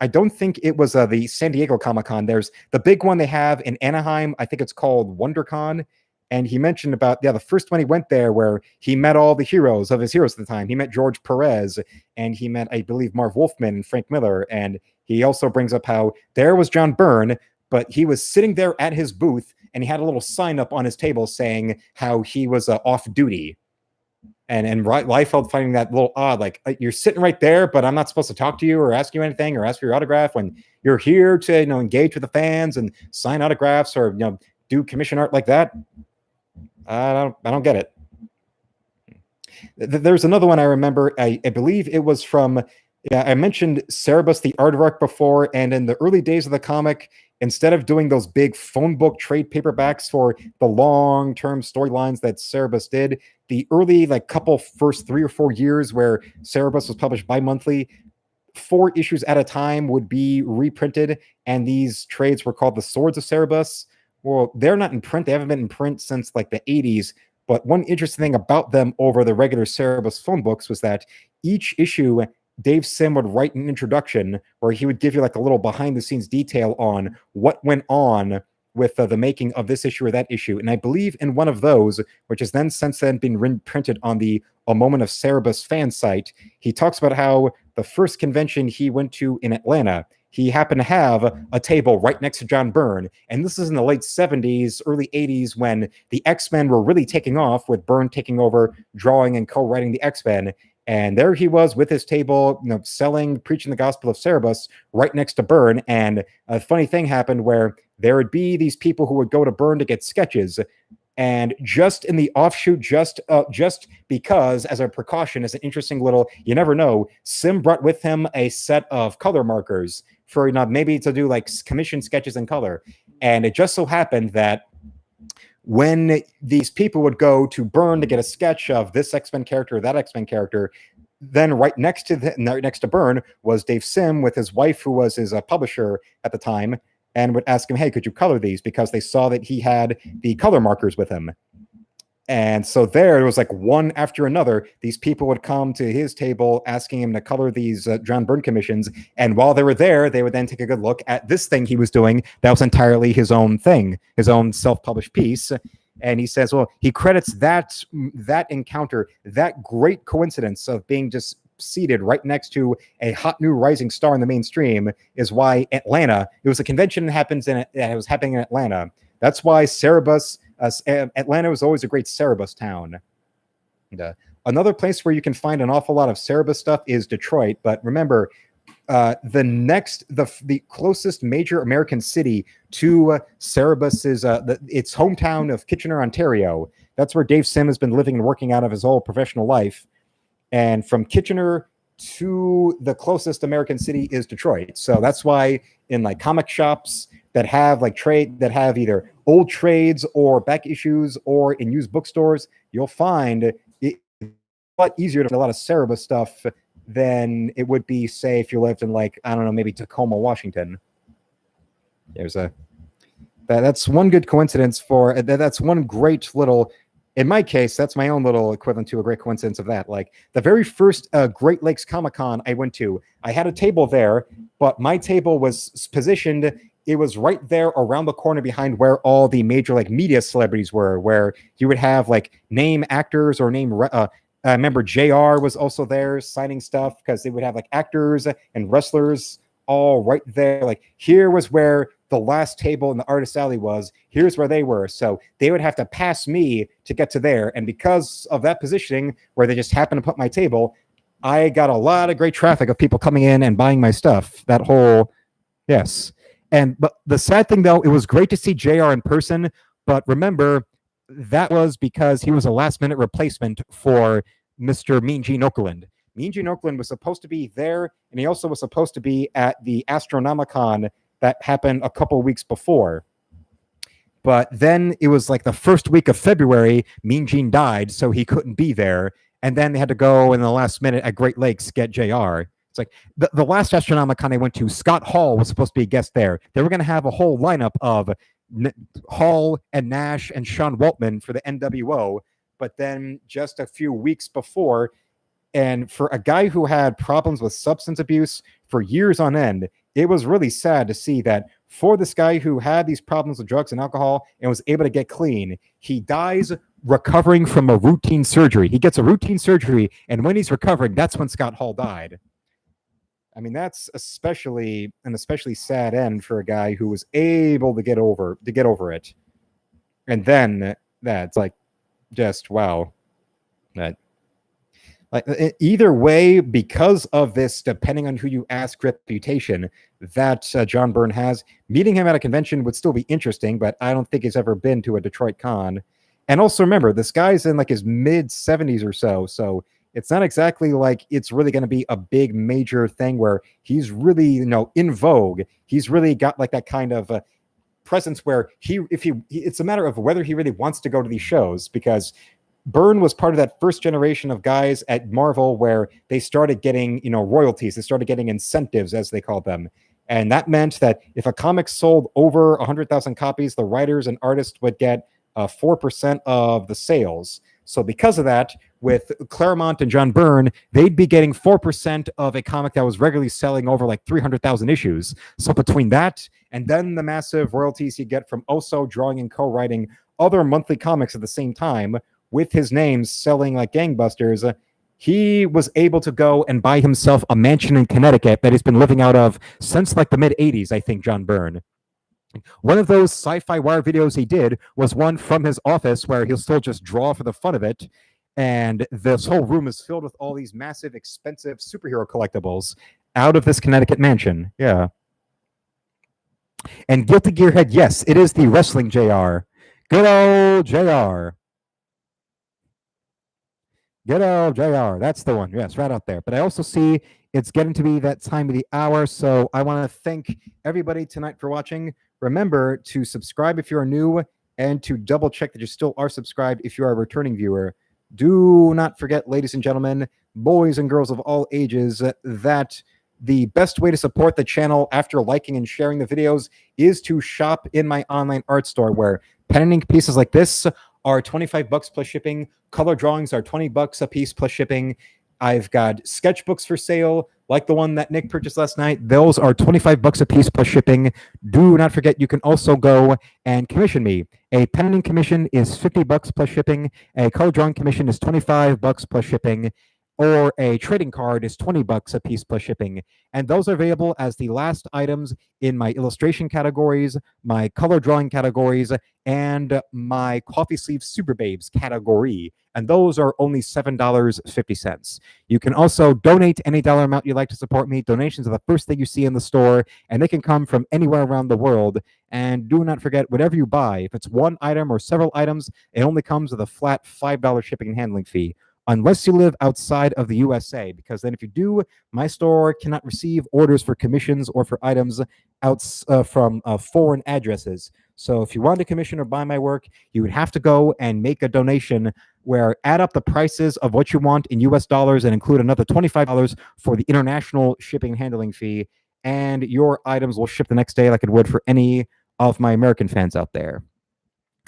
I don't think it was the San Diego Comic-Con. There's the big one they have in Anaheim. I think it's called WonderCon. And he mentioned about, the first one he went there where he met all the heroes of his heroes at the time. He met George Perez, and he met, I believe, Marv Wolfman and Frank Miller. And he also brings up how there was John Byrne, but he was sitting there at his booth, and he had a little sign up on his table saying how he was off duty. And Liefeld finding that a little odd, like, you're sitting right there, but I'm not supposed to talk to you or ask you anything or ask for your autograph when you're here to, engage with the fans and sign autographs or, do commission art like that. I don't get it. There's another one I remember. I believe it was from, I mentioned Cerebus the Aardvark before, and in the early days of the comic, instead of doing those big phone book trade paperbacks for the long-term storylines that Cerebus did, the early first 3 or 4 years where Cerebus was published bi-monthly, 4 issues at a time would be reprinted, and these trades were called the Swords of Cerebus. Well, they're not in print. They haven't been in print since the 80s. But one interesting thing about them over the regular Cerebus phone books was that each issue, Dave Sim would write an introduction where he would give you a little behind-the-scenes detail on what went on with the making of this issue or that issue. And I believe in one of those, which has since then been reprinted on the A Moment of Cerebus fan site, he talks about how the first convention he went to in Atlanta, he happened to have a table right next to John Byrne. And this is in the late 70s, early 80s, when the X-Men were really taking off, with Byrne taking over drawing and co-writing the X-Men. And there he was with his table, preaching the gospel of Cerebus right next to Byrne. And a funny thing happened where there would be these people who would go to Byrne to get sketches. And just in the offshoot, just because, as a precaution, as an interesting little, you never know, Sim brought with him a set of color markers for maybe to do like commission sketches in color. And it just so happened that when these people would go to Byrne to get a sketch of this X-Men character or that X-Men character, then right next to Byrne was Dave Sim with his wife, who was his publisher at the time, and would ask him, hey, could you color these? Because they saw that he had the color markers with him. And so there it was like one after another, these people would come to his table asking him to color these John Byrne commissions. And while they were there, they would then take a good look at this thing he was doing that was entirely his own thing, his own self-published piece. And he says, well, he credits that encounter, that great coincidence of being just seated right next to a hot new rising star in the mainstream, is why Atlanta, it was a convention that was happening in Atlanta. That's why Cerebus, Atlanta was always a great Cerebus town. And, another place where you can find an awful lot of Cerebus stuff is Detroit. But remember, the closest major American city to Cerebus is its hometown of Kitchener, Ontario. That's where Dave Sim has been living and working out of his whole professional life. And from Kitchener to the closest American city is Detroit. So that's why in like comic shops that have like that have either old trades or back issues, or in used bookstores, you'll find it a lot easier to find a lot of Cerebus stuff than it would be, say, if you lived in like, I don't know, maybe Tacoma, Washington. That's one good coincidence that's one great little, in my case, that's my own little equivalent to a great coincidence of that. Like the very first Great Lakes Comic-Con I went to, I had a table there, but my table was positioned, it was right there around the corner behind where all the major like media celebrities were, where you would have like name actors or name, I remember JR was also there signing stuff, because they would have like actors and wrestlers all right there. Like here was where the last table in the artist alley was, here's where they were. So they would have to pass me to get to there. And because of that positioning where they just happened to put my table, I got a lot of great traffic of people coming in and buying my stuff. Yes. But the sad thing though, it was great to see JR in person, but remember, that was because he was a last minute replacement for Mr. Mean Gene Okerlund. Mean Gene Okerlund was supposed to be there, and he also was supposed to be at the Astronomicon that happened a couple of weeks before. But then it was like the first week of February, Mean Gene died, so he couldn't be there. And then they had to go in the last minute at Great Lakes get JR. It's like the last Astronomicon I went to, Scott Hall was supposed to be a guest there. They were going to have a whole lineup of Hall and Nash and Sean Waltman for the NWO. But then just a few weeks before, and for a guy who had problems with substance abuse for years on end, it was really sad to see that for this guy who had these problems with drugs and alcohol and was able to get clean, he dies recovering from a routine surgery. He gets a routine surgery, and when he's recovering, that's when Scott Hall died. I mean, that's especially sad end for a guy who was able to get over it. And then that's like, just wow. That, like, either way, because of this, depending on who you ask, reputation that John Byrne has, meeting him at a convention would still be interesting, but I don't think he's ever been to a Detroit con. And also remember, this guy's in like his mid 70s or so it's not exactly like it's really going to be a big major thing where he's really, in vogue. He's really got like that kind of presence where it's a matter of whether he really wants to go to these shows, because Byrne was part of that first generation of guys at Marvel where they started getting, royalties. They started getting incentives, as they called them. And that meant that if a comic sold over 100,000 copies, the writers and artists would get 4% of the sales. So because of that, with Claremont and John Byrne, they'd be getting 4% of a comic that was regularly selling over like 300,000 issues. So between that and then the massive royalties you get from also drawing and co-writing other monthly comics at the same time, with his name selling like gangbusters, he was able to go and buy himself a mansion in Connecticut that he's been living out of since like the mid 80s, I think, John Byrne. One of those sci-fi wire videos he did was one from his office where he'll still just draw for the fun of it. And this whole room is filled with all these massive, expensive superhero collectibles out of this Connecticut mansion. Yeah. And Guilty Gearhead, yes, it is the wrestling JR. Good old JR. Good old JR. That's the one. Yes, right out there. But I also see it's getting to be that time of the hour. So I want to thank everybody tonight for watching. Remember to subscribe if you're new and to double check that you still are subscribed if you are a returning viewer. Do not forget, ladies and gentlemen, boys and girls of all ages, that the best way to support the channel after liking and sharing the videos is to shop in my online art store, where pen and ink pieces like this are $25 plus shipping. Color drawings are $20 a piece plus shipping. I've got sketchbooks for sale, like the one that Nick purchased last night. Those are $25 a piece plus shipping. Do not forget, you can also go and commission me. A pen and ink commission is $50 plus shipping. A color drawing commission is $25 plus shipping. Or a trading card is $20 a piece plus shipping. And those are available as the last items in my illustration categories, my color drawing categories, and my coffee sleeve super babes category. And those are only $7.50. You can also donate any dollar amount you'd like to support me. Donations are the first thing you see in the store, and they can come from anywhere around the world. And do not forget, whatever you buy, if it's one item or several items, it only comes with a flat $5 shipping and handling fee, unless you live outside of the USA, because then if you do, my store cannot receive orders for commissions or for items out from foreign addresses. So if you want to commission or buy my work, you would have to go and make a donation where add up the prices of what you want in US dollars and include another $25 for the international shipping and handling fee, and your items will ship the next day like it would for any of my American fans out there.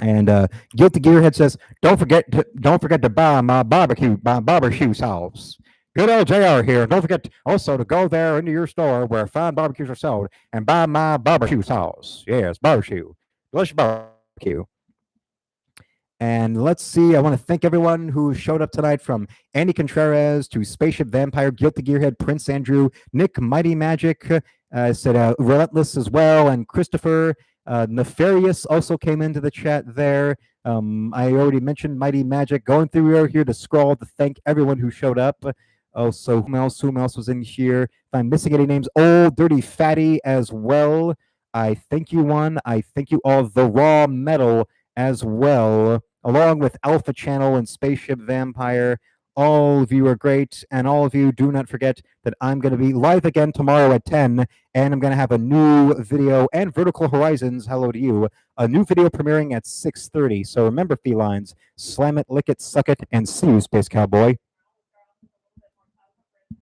And Guilty Gearhead says, don't forget to buy my barbecue sauce. Good old JR here. Don't forget also to go there into your store where fine barbecues are sold and buy my barbecue sauce. Yes, barbecue. Delicious barbecue. And let's see, I want to thank everyone who showed up tonight, from Andy Contreras to Spaceship Vampire, Guilty Gearhead, Prince Andrew, Nick Mighty Magic, said Relentless as well, and Christopher. Nefarious also came into the chat there. I already mentioned Mighty Magic. Going through here to scroll to thank everyone who showed up. Also, whom else was in here? If I'm missing any names, Old Dirty Fatty as well. I thank you one. I thank you all. The Raw Metal as well, along with Alpha Channel and Spaceship Vampire. All of you are great, and all of you, do not forget that I'm going to be live again tomorrow at 10, and I'm going to have a new video, and Vertical Horizons, hello to you, a new video premiering at 6:30. So remember, felines, slam it, lick it, suck it, and see you, Space Cowboy.